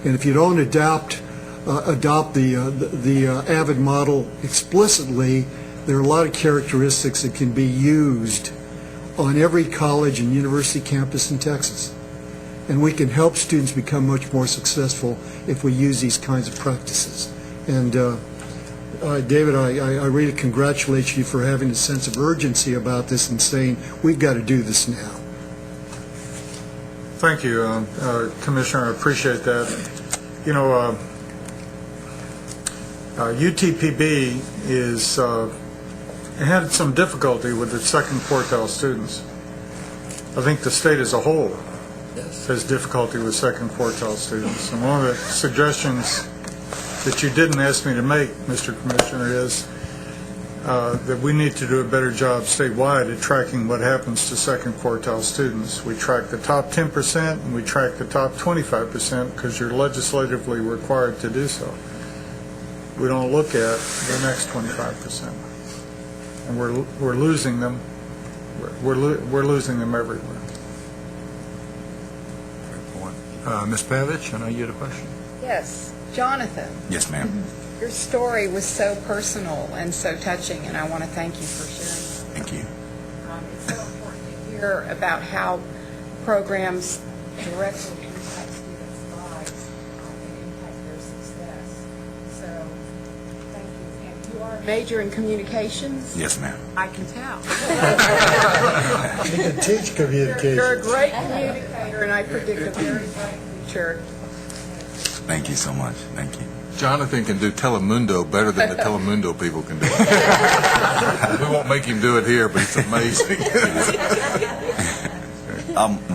And if you don't adopt the AVID model explicitly, there are a lot of characteristics that can be used on every college and university campus in Texas. And we can help students become much more successful if we use these kinds of practices. And David, I really congratulate you for having a sense of urgency about this and saying, we've got to do this now. Thank you, Commissioner. I appreciate that. You know, UTPB had some difficulty with its second quartile students. I think the state as a whole has difficulty with second quartile students. And one of the suggestions that you didn't ask me to make, Mr. Commissioner, is that we need to do a better job statewide at tracking what happens to second quartile students. We track the top 10% and we track the top 25% because you're legislatively required to do so. We don't look at the next 25%. And we're losing them. We're losing them everywhere. Ms. Pavich, I know you had a question. Yes. Jonathan, Yes, ma'am. your story was so personal and so touching, and I want to thank you for sharing Thank you. that. It's so important to hear about how programs directly impact students' lives and impact their success. So, thank you. And you are a major in communications? Yes, ma'am. I can tell. You can teach communication. You're a great communicator, and I predict a very bright future. Thank you so much. Thank you. Jonathan can do Telemundo better than the Telemundo people can do it. We won't make him do it here, but it's amazing.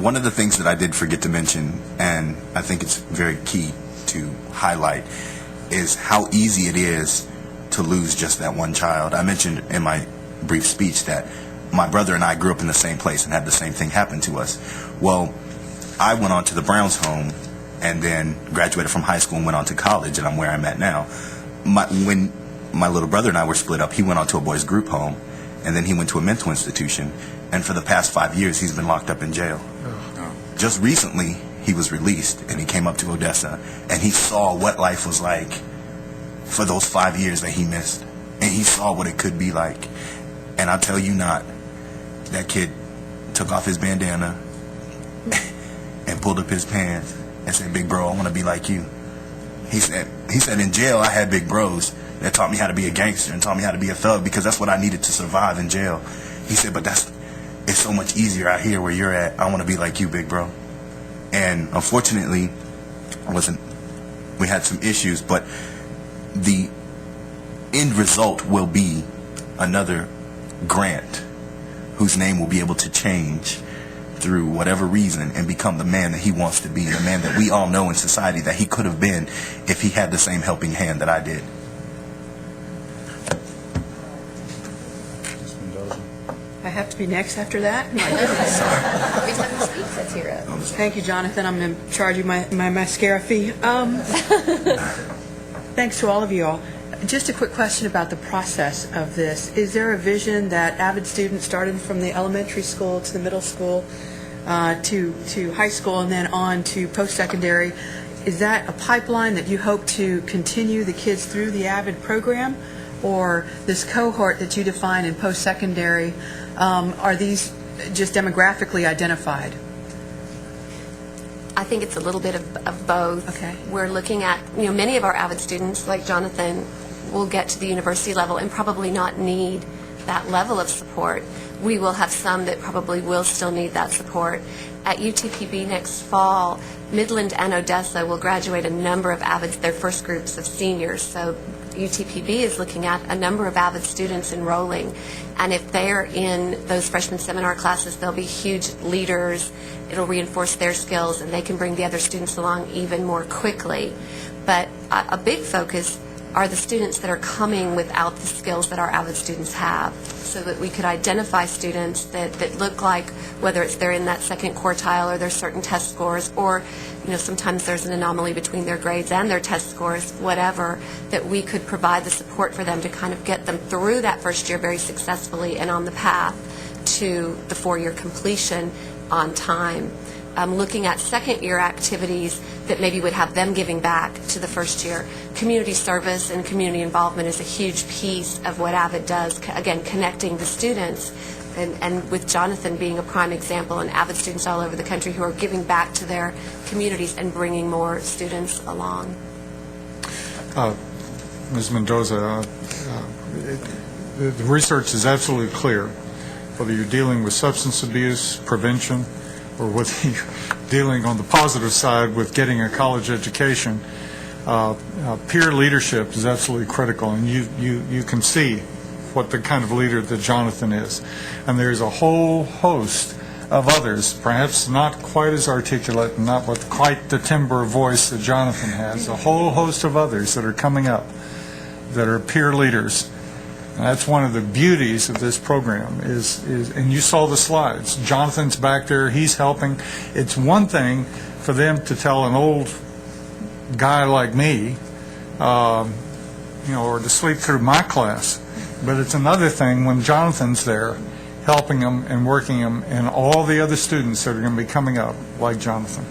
One of the things that I did forget to mention, and I think it's very key to highlight, is how easy it is to lose just that one child. I mentioned in my brief speech that my brother and I grew up in the same place and had the same thing happen to us. Well, I went on to the Browns home and then graduated from high school and went on to college, and I'm where I'm at now. When my little brother and I were split up, he went on to a boys group home, and then he went to a mental institution, and for the past 5 years, he's been locked up in jail. Just recently, he was released, and he came up to Odessa, and he saw what life was like for those 5 years that he missed, and he saw what it could be like. And I tell you not, that kid took off his bandana and pulled up his pants and said, "Big bro, I want to be like you." He said in jail I had big bros that taught me how to be a gangster and taught me how to be a thug because that's what I needed to survive in jail. He said, but it's so much easier out here where you're at. I want to be like you, big bro. And unfortunately, we had some issues, but the end result will be another Grant whose name will be able to change through whatever reason and become the man that he wants to be, the man that we all know in society that he could have been if he had the same helping hand that I did. I have to be next after that? My goodness. Every time you speak, that's hero. Thank you, Jonathan. I'm going to charge you my mascara fee. Thanks to all of you all. Just a quick question about the process of this. Is there a vision that AVID students starting from the elementary school to the middle school to high school and then on to post-secondary, is that a pipeline that you hope to continue the kids through the AVID program? Or this cohort that you define in post-secondary, are these just demographically identified? I think it's a little bit of both. Okay. We're looking at, many of our AVID students, like Jonathan, will get to the university level and probably not need that level of support. We will have some that probably will still need that support. At UTPB next fall, Midland and Odessa will graduate a number of AVIDs, their first groups of seniors. So UTPB is looking at a number of AVID students enrolling. And if they're in those freshman seminar classes, they'll be huge leaders. It'll reinforce their skills, and they can bring the other students along even more quickly. But a big focus are the students that are coming without the skills that our AVID students have, so that we could identify students that look like, whether it's they're in that second quartile or there's certain test scores, or sometimes there's an anomaly between their grades and their test scores, whatever, that we could provide the support for them to kind of get them through that first year very successfully and on the path to the 4-year completion on time. Looking at second-year activities that maybe would have them giving back to the first year. Community service and community involvement is a huge piece of what AVID does, again, connecting the students, and with Jonathan being a prime example, and AVID students all over the country who are giving back to their communities and bringing more students along. Ms. Mendoza, the research is absolutely clear. Whether you're dealing with substance abuse prevention, or whether you're dealing on the positive side with getting a college education, peer leadership is absolutely critical, and you can see what the kind of leader that Jonathan is. And there's a whole host of others, perhaps not quite as articulate and not with quite the timbre of voice that Jonathan has, a whole host of others that are coming up that are peer leaders. And that's one of the beauties of this program is, and you saw the slides. Jonathan's back there, he's helping. It's one thing for them to tell an old guy like me, or to sleep through my class. But it's another thing when Jonathan's there helping them and working them, and all the other students that are going to be coming up like Jonathan.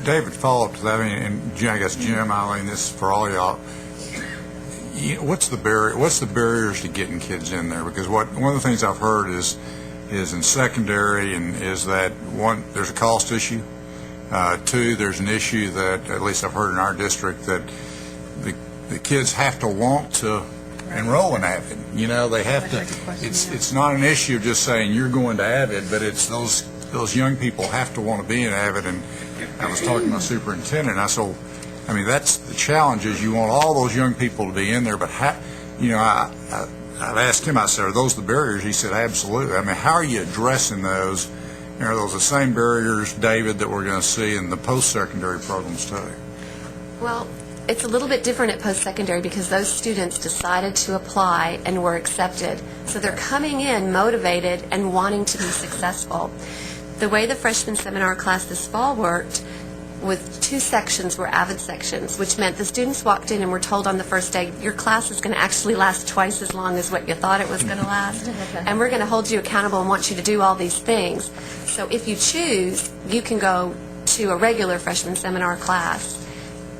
David, follow up to that, and I guess Jim, Eileen, this is for all y'all. What's the barriers to getting kids in there? Because one of the things I've heard is in secondary, and is that one, there's a cost issue. Two, there's an issue that at least I've heard in our district that the kids have to want to enroll in AVID. They have to. It's not an issue of just saying you're going to AVID, but it's those young people have to want to be in AVID. And I was talking to my superintendent, and I said, that's the challenge, is you want all those young people to be in there, but how, I asked him, I said, are those the barriers? He said, absolutely. How are you addressing those? Are those the same barriers, David, that we're going to see in the post-secondary programs too? Well, it's a little bit different at post-secondary because those students decided to apply and were accepted. So they're coming in motivated and wanting to be successful. The way the freshman seminar class this fall worked, with 2 sections were AVID sections, which meant the students walked in and were told on the first day, your class is going to actually last twice as long as what you thought it was going to last, and we're going to hold you accountable and want you to do all these things. So if you choose, you can go to a regular freshman seminar class,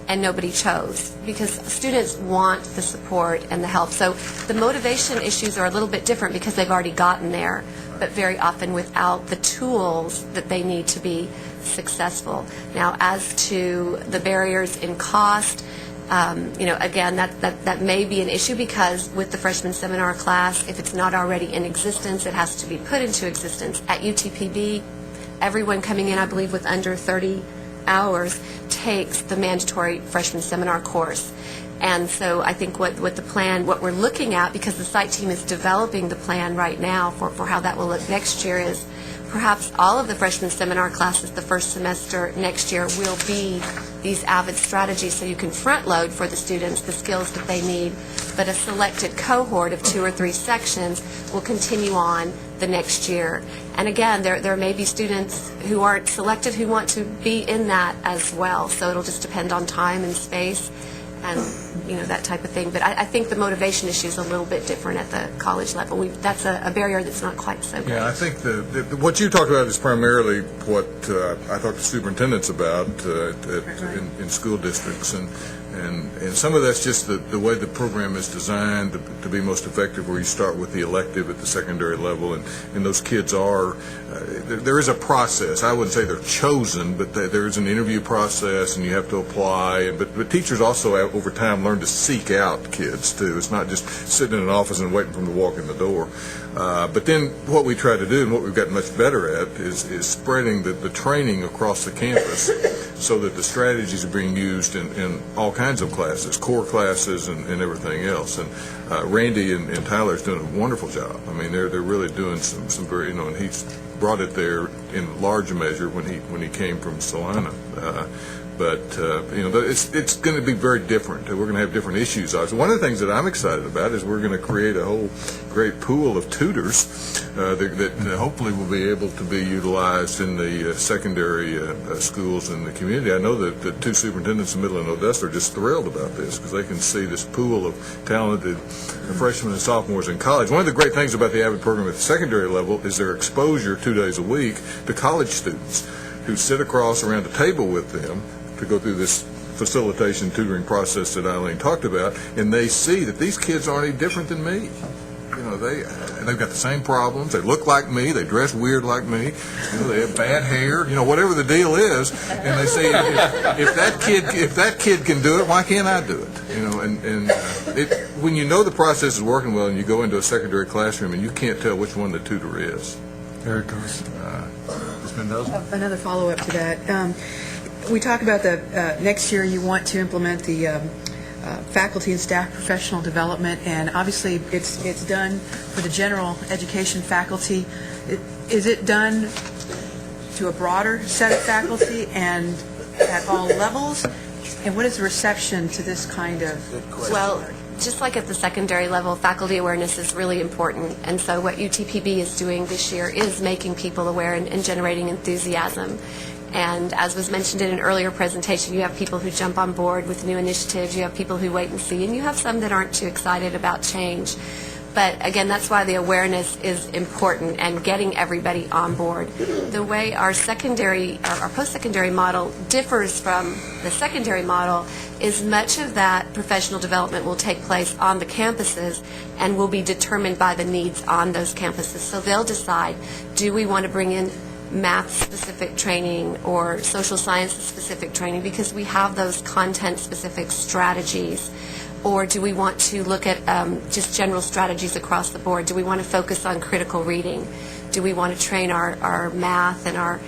and nobody chose, because students want the support and the help. So the motivation issues are a little bit different because they've already gotten there, but very often without the tools that they need to be successful. Now, as to the barriers in cost, again, that may be an issue because with the freshman seminar class, if it's not already in existence, it has to be put into existence. At UTPB, everyone coming in, I believe, with under 30 hours takes the mandatory freshman seminar course. And so I think what we're looking at, because the site team is developing the plan right now for how that will look next year, is perhaps all of the freshman seminar classes the first semester next year will be these AVID strategies, so you can front load for the students the skills that they need, but a selected cohort of 2 or 3 sections will continue on the next year. And again, there may be students who aren't selected who want to be in that as well, so it'll just depend on time and space and that type of thing. But I think the motivation issue is a little bit different at the college level. That's a barrier that's not quite so great. Yeah, I think what you talked about is primarily what I talk to superintendents about in school districts, and And some of that's just the way the program is designed to be most effective, where you start with the elective at the secondary level, and those kids are, there is a process. I wouldn't say they're chosen, but there is an interview process, and you have to apply. But teachers also, over time, learn to seek out kids, too. It's not just sitting in an office and waiting for them to walk in the door. But then what we try to do, and what we've gotten much better at, is spreading the training across the campus so that the strategies are being used in all kinds of classes, core classes and everything else. And Randy and Tyler's doing a wonderful job. I mean, they're really doing some very, and he's brought it there in large measure when he came from Salina. But it's going to be very different. We're going to have different issues. One of the things that I'm excited about is we're going to create a whole great pool of tutors that hopefully will be able to be utilized in the secondary schools in the community. I know that the two superintendents in Middle and Odessa are just thrilled about this, because they can see this pool of talented freshmen and sophomores in college. One of the great things about the AVID program at the secondary level is their exposure 2 days a week to college students who sit across around the table with them to go through this facilitation tutoring process that Eileen talked about, and they see that these kids aren't any different than me. They've got the same problems. They look like me. They dress weird like me. They have bad hair. Whatever the deal is, and they say, if that kid can do it, why can't I do it? When you know the process is working well, and you go into a secondary classroom and you can't tell which one the tutor is. There it goes. Ms. Mendoza? Another follow-up to that. We talk about the next year you want to implement the faculty and staff professional development, and obviously it's done for the general education faculty. Is it done to a broader set of faculty and at all levels? And what is the reception to this kind of? Well, just like at the secondary level, faculty awareness is really important. And so what UTPB is doing this year is making people aware and generating enthusiasm. And as was mentioned in an earlier presentation, you have people who jump on board with new initiatives, you have people who wait and see, and you have some that aren't too excited about change. But again, that's why the awareness is important and getting everybody on board. The way our post-secondary model differs from the secondary model is much of that professional development will take place on the campuses and will be determined by the needs on those campuses. So they'll decide, do we want to bring in math-specific training or social sciences-specific training because we have those content-specific strategies? Or do we want to look at just general strategies across the board? Do we want to focus on critical reading? Do we want to train our math and our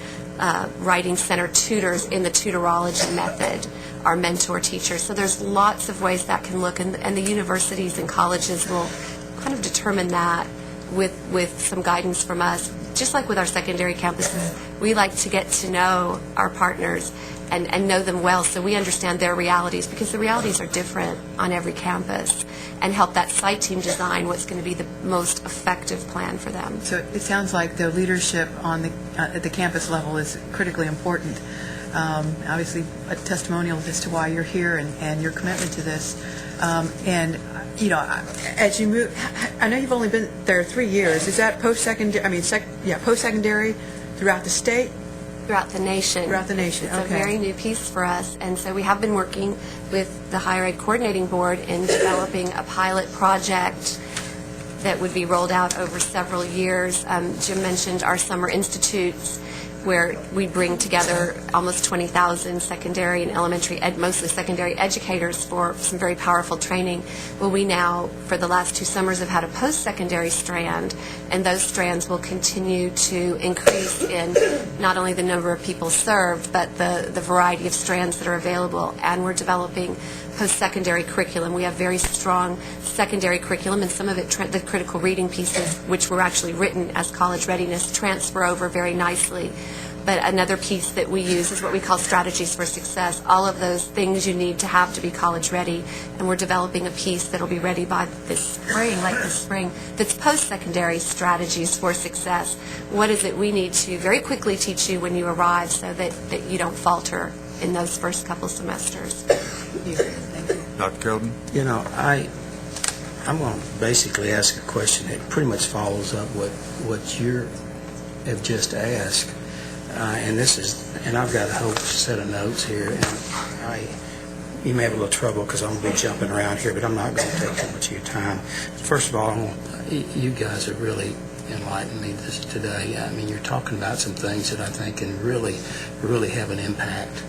writing center tutors in the tutorology method, our mentor teachers? So there's lots of ways that can look, and the universities and colleges will kind of determine that with some guidance from us. Just like with our secondary campuses, we like to get to know our partners and know them well so we understand their realities, because the realities are different on every campus, and help that site team design what's going to be the most effective plan for them. So it sounds like the leadership at the campus level is critically important. Obviously, a testimonial as to why you're here and your commitment to this. As you move, I know you've only been there 3 years. Is that post-secondary? Post-secondary throughout the state? Throughout the nation. Throughout the nation, It's okay. a very new piece for us, and so we have been working with the Higher Ed Coordinating Board in developing a pilot project that would be rolled out over several years. Jim mentioned our summer institutes, where we bring together almost 20,000 secondary and elementary, mostly secondary educators for some very powerful training. Well, we now, for the last 2 summers, have had a post-secondary strand, and those strands will continue to increase in not only the number of people served, but the variety of strands that are available. And we're developing post-secondary curriculum. We have very strong secondary curriculum, and some of it, the critical reading pieces, which were actually written as college readiness, transfer over very nicely. But another piece that we use is what we call strategies for success, all of those things you need to have to be college ready. And we're developing a piece that will be ready by this spring, that's post-secondary strategies for success. What is it we need to very quickly teach you when you arrive so that you don't falter in those first couple semesters? Dr. Kelton? I'm going to basically ask a question that pretty much follows up what you have just asked. And I've got a whole set of notes here, and you may have a little trouble because I'm going to be jumping around here, but I'm not going to take too much of your time. First of all, you guys have really enlightened me today. I mean, you're talking about some things that I think can really, really have an impact.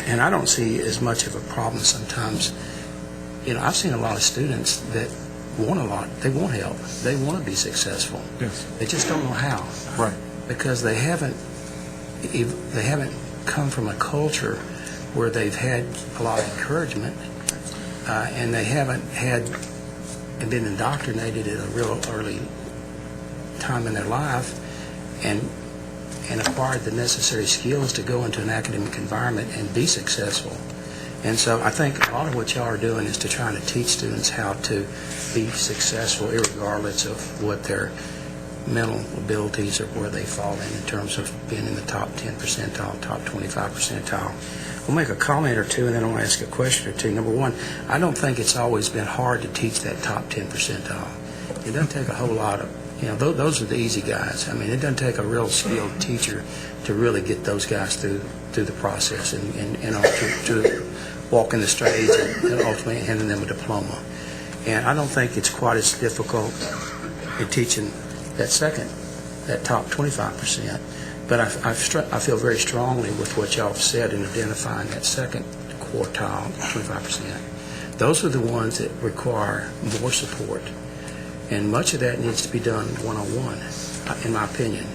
And I don't see as much of a problem sometimes. You know, I've seen a lot of students that want a lot. They want help. They want to be successful. Yes. They just don't know how. Right. Because they haven't come from a culture where they've had a lot of encouragement, and they haven't had and been indoctrinated at a real early time in their life, and acquired the necessary skills to go into an academic environment and be successful. And so I think a lot of what y'all are doing is to try to teach students how to be successful regardless of what their mental abilities or where they fall in terms of being in the top 10 percentile, top 25 percentile. We'll make a comment or two and then I'll ask a question or two. Number one, I don't think it's always been hard to teach that top 10 percentile. It doesn't take a whole lot of, you know, those are the easy guys. I mean, it doesn't take a real skilled teacher to really get those guys through the process and to walk in the stage and ultimately handing them a diploma. And I don't think it's quite as difficult in teaching that top 25%. But I feel very strongly with what y'all have said in identifying that second quartile, 25%. Those are the ones that require more support. And much of that needs to be done one-on-one, in my opinion.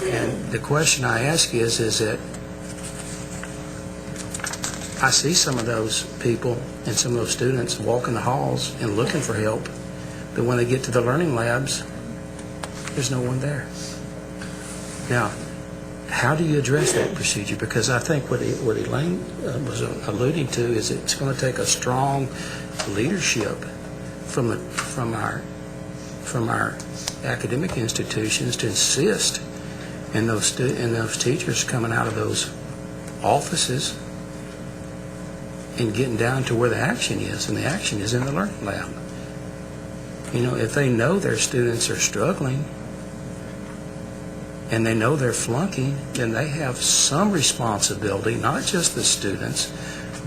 And the question I ask is that I see some of those people and some of those students walking the halls and looking for help, but when they get to the learning labs, there's no one there. Now, how do you address that procedure? Because I think what Elaine was alluding to is it's going to take a strong leadership from our academic institutions to insist in those teachers coming out of those offices and getting down to where the action is, and the action is in the learning lab. You know, if they know their students are struggling and they know they're flunking, then they have some responsibility, not just the students,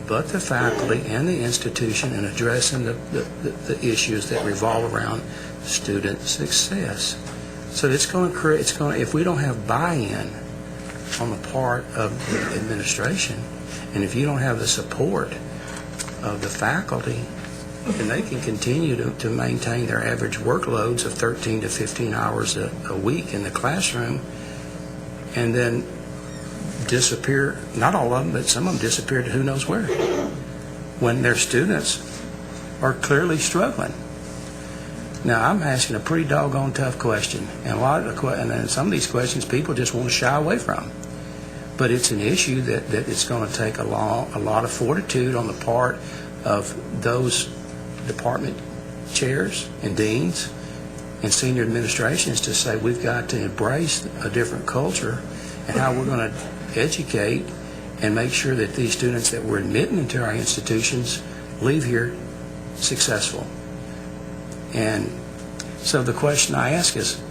but the faculty and the institution in addressing the issues that revolve around student success. So it's going to create, if we don't have buy-in on the part of the administration, and if you don't have the support of the faculty, then they can continue to maintain their average workloads of 13 to 15 hours a week in the classroom, and then disappear, not all of them, but some of them disappear to who knows where, when their students are clearly struggling. Now, I'm asking a pretty doggone tough question, and and some of these questions people just want to shy away from. But it's an issue that it's going to take a lot of fortitude on the part of those department chairs and deans and senior administrations to say we've got to embrace a different culture and how we're going to educate and make sure that these students that we're admitting into our institutions leave here successful. And so the question I ask is,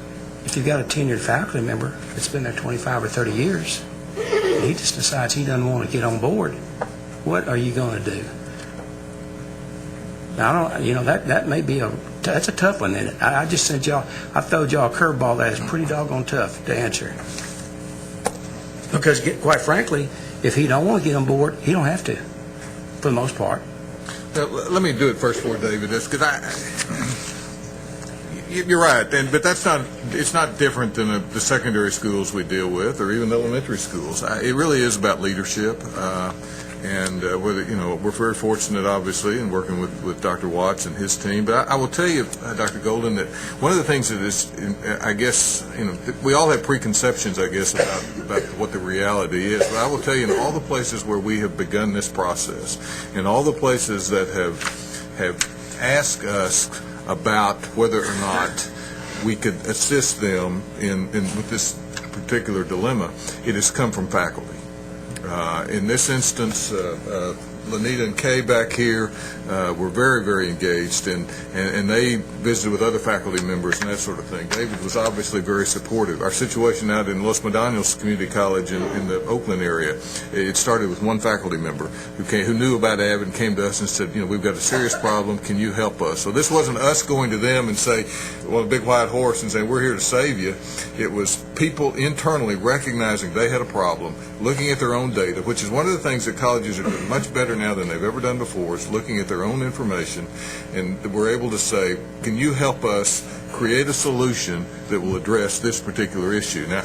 if you've got a tenured faculty member that's been there 25 or 30 years, and he just decides he doesn't want to get on board, what are you going to do? Now, that may be that's a tough one. And I just said I throwed y'all a curveball that is pretty doggone tough to answer. Because quite frankly, if he don't want to get on board, he don't have to, for the most part. Let me do it first for David, because you're right, but it's not different than the secondary schools we deal with, or even the elementary schools. It really is about leadership, and we're very fortunate, obviously, in working with Dr. Watts and his team. But I will tell you, Dr. Golden, that one of the things that is, I guess, we all have preconceptions, I guess, about what the reality is. But I will tell you, in all the places where we have begun this process, in all the places that have asked us about whether or not we could assist them with this particular dilemma, it has come from faculty. In this instance, Lanita and Kay back here were very, very engaged, and they visited with other faculty members and that sort of thing. David was obviously very supportive. Our situation out in Los Medanos Community College in the Oakland area, it started with one faculty member who knew about AVID and came to us and said, we've got a serious problem, can you help us? So this wasn't us going to them and say, well, a big white horse and saying, we're here to save you. It was people internally recognizing they had a problem, looking at their own data, which is one of the things that colleges are doing much better now than they've ever done before, is looking at their own information, and we're able to say, can you help us create a solution that will address this particular issue? Now,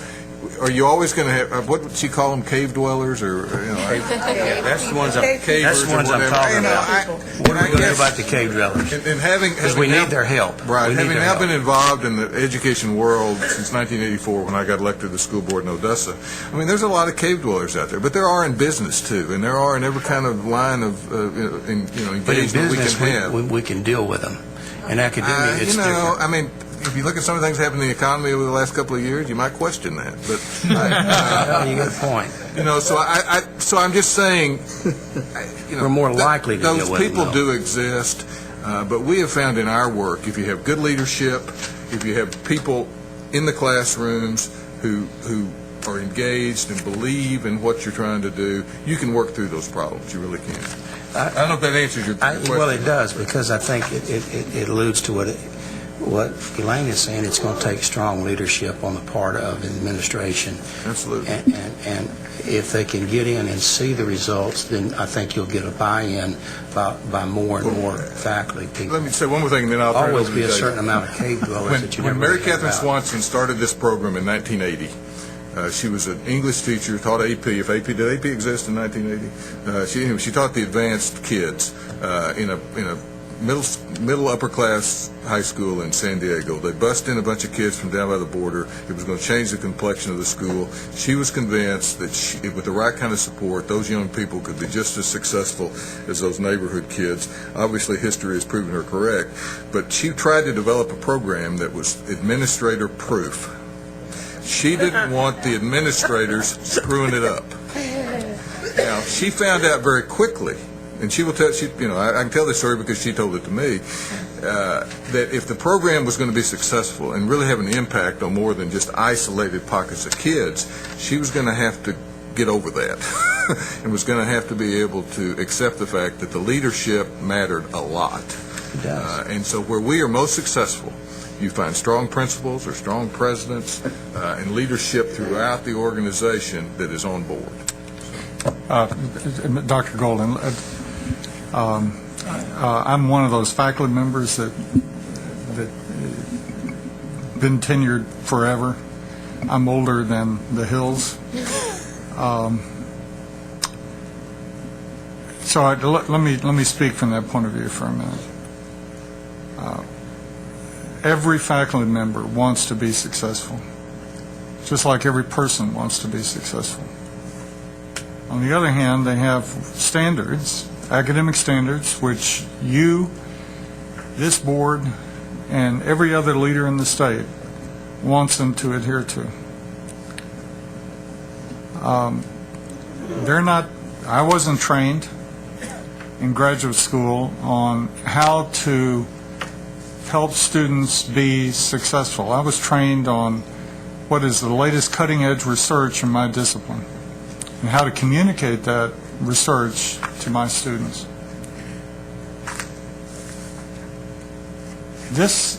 are you always going to have, what would you call them, cave dwellers, or, That's the ones cavers that's the ones or I'm whatever? talking about. What are we going to do about the cave dwellers? And having, Because we need their help. right, We need having their now help. been involved in the education world since 1984 when I got elected to the school board in Odessa, I mean, there's a lot of cave dwellers out there, but there are in business too, and there are in every kind of line of But in engagement we business, can have. we can deal with them. In academia, it's different. I mean, if you look at some of the things happening in the economy over the last couple of years, you might question that. But You got a point. so I'm just saying, We're more likely to deal those with them, people though. do exist. But we have found in our work, if you have good leadership, if you have people in the classrooms who are engaged and believe in what you're trying to do, you can work through those problems. You really can. I don't know if that answers your question. Well, it does, because I think it alludes to what Elaine is saying. It's going to take strong leadership on the part of administration. Absolutely. And if they can get in and see the results, then I think you'll get a buy-in by more and more faculty people. Let me say one more thing, and then I'll turn it Always over be to a Dave. certain amount of cave dwellers that you When never Mary really hear Catherine about. Swanson started this program in 1980, she was an English teacher, taught AP. Did AP exist in 1980? She taught the advanced kids in a middle upper class high school in San Diego. They bussed in a bunch of kids from down by the border. It was going to change the complexion of the school. She was convinced that with the right kind of support, those young people could be just as successful as those neighborhood kids. Obviously, history has proven her correct, but she tried to develop a program that was administrator proof. She didn't want the administrators screwing it up. Now, she found out very quickly, and she will tell, I can tell this story because she told it to me, that if the program was going to be successful and really have an impact on more than just isolated pockets of kids, she was going to have to get over that and was going to have to be able to accept the fact that the leadership mattered a lot. It does. And so where we are most successful, you find strong principals or strong presidents and leadership throughout the organization that is on board. Dr. Golden, I'm one of those faculty members that been tenured forever. I'm older than the hills. So let me speak from that point of view for a minute. Every faculty member wants to be successful, just like every person wants to be successful. On the other hand, they have standards, academic standards, which you, this board, and every other leader in the state wants them to adhere to. I wasn't trained in graduate school on how to help students be successful. I was trained on what is the latest cutting-edge research in my discipline and how to communicate that research to my students. This,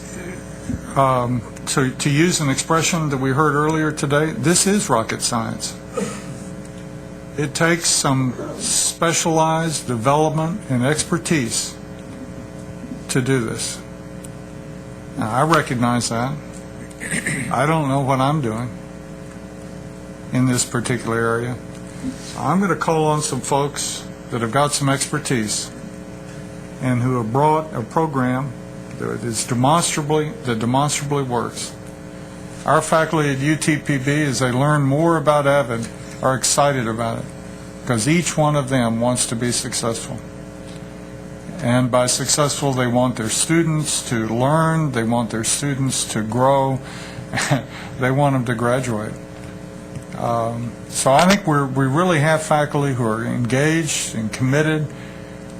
to use an expression that we heard earlier today, this is rocket science. It takes some specialized development and expertise to do this. Now, I recognize that. I don't know what I'm doing in this particular area. So I'm going to call on some folks that have got some expertise and who have brought a program that demonstrably works. Our faculty at UTPB, as they learn more about AVID, are excited about it because each one of them wants to be successful. And by successful, they want their students to learn, they want their students to grow, they want them to graduate. So I think we really have faculty who are engaged and committed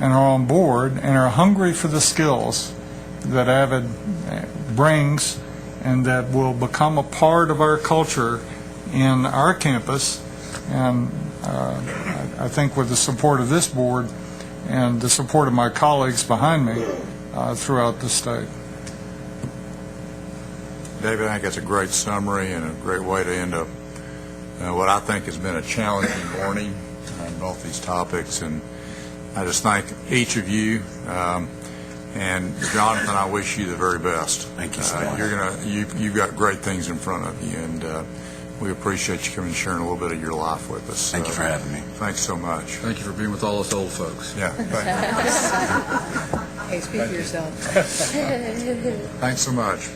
and are on board and are hungry for the skills that AVID brings and that will become a part of our culture in our campus, and I think with the support of this board and the support of my colleagues behind me throughout the state. David, I think that's a great summary and a great way to end up what I think has been a challenging morning on both these topics, and I just thank each of you. And Jonathan, I wish you the very best. Thank you so much. You've got great things in front of you, and we appreciate you coming and sharing a little bit of your life with us. Thank you for having me. Thanks so much. Thank you for being with all us old folks. Yeah. Hey, speak for yourself. Thanks so much.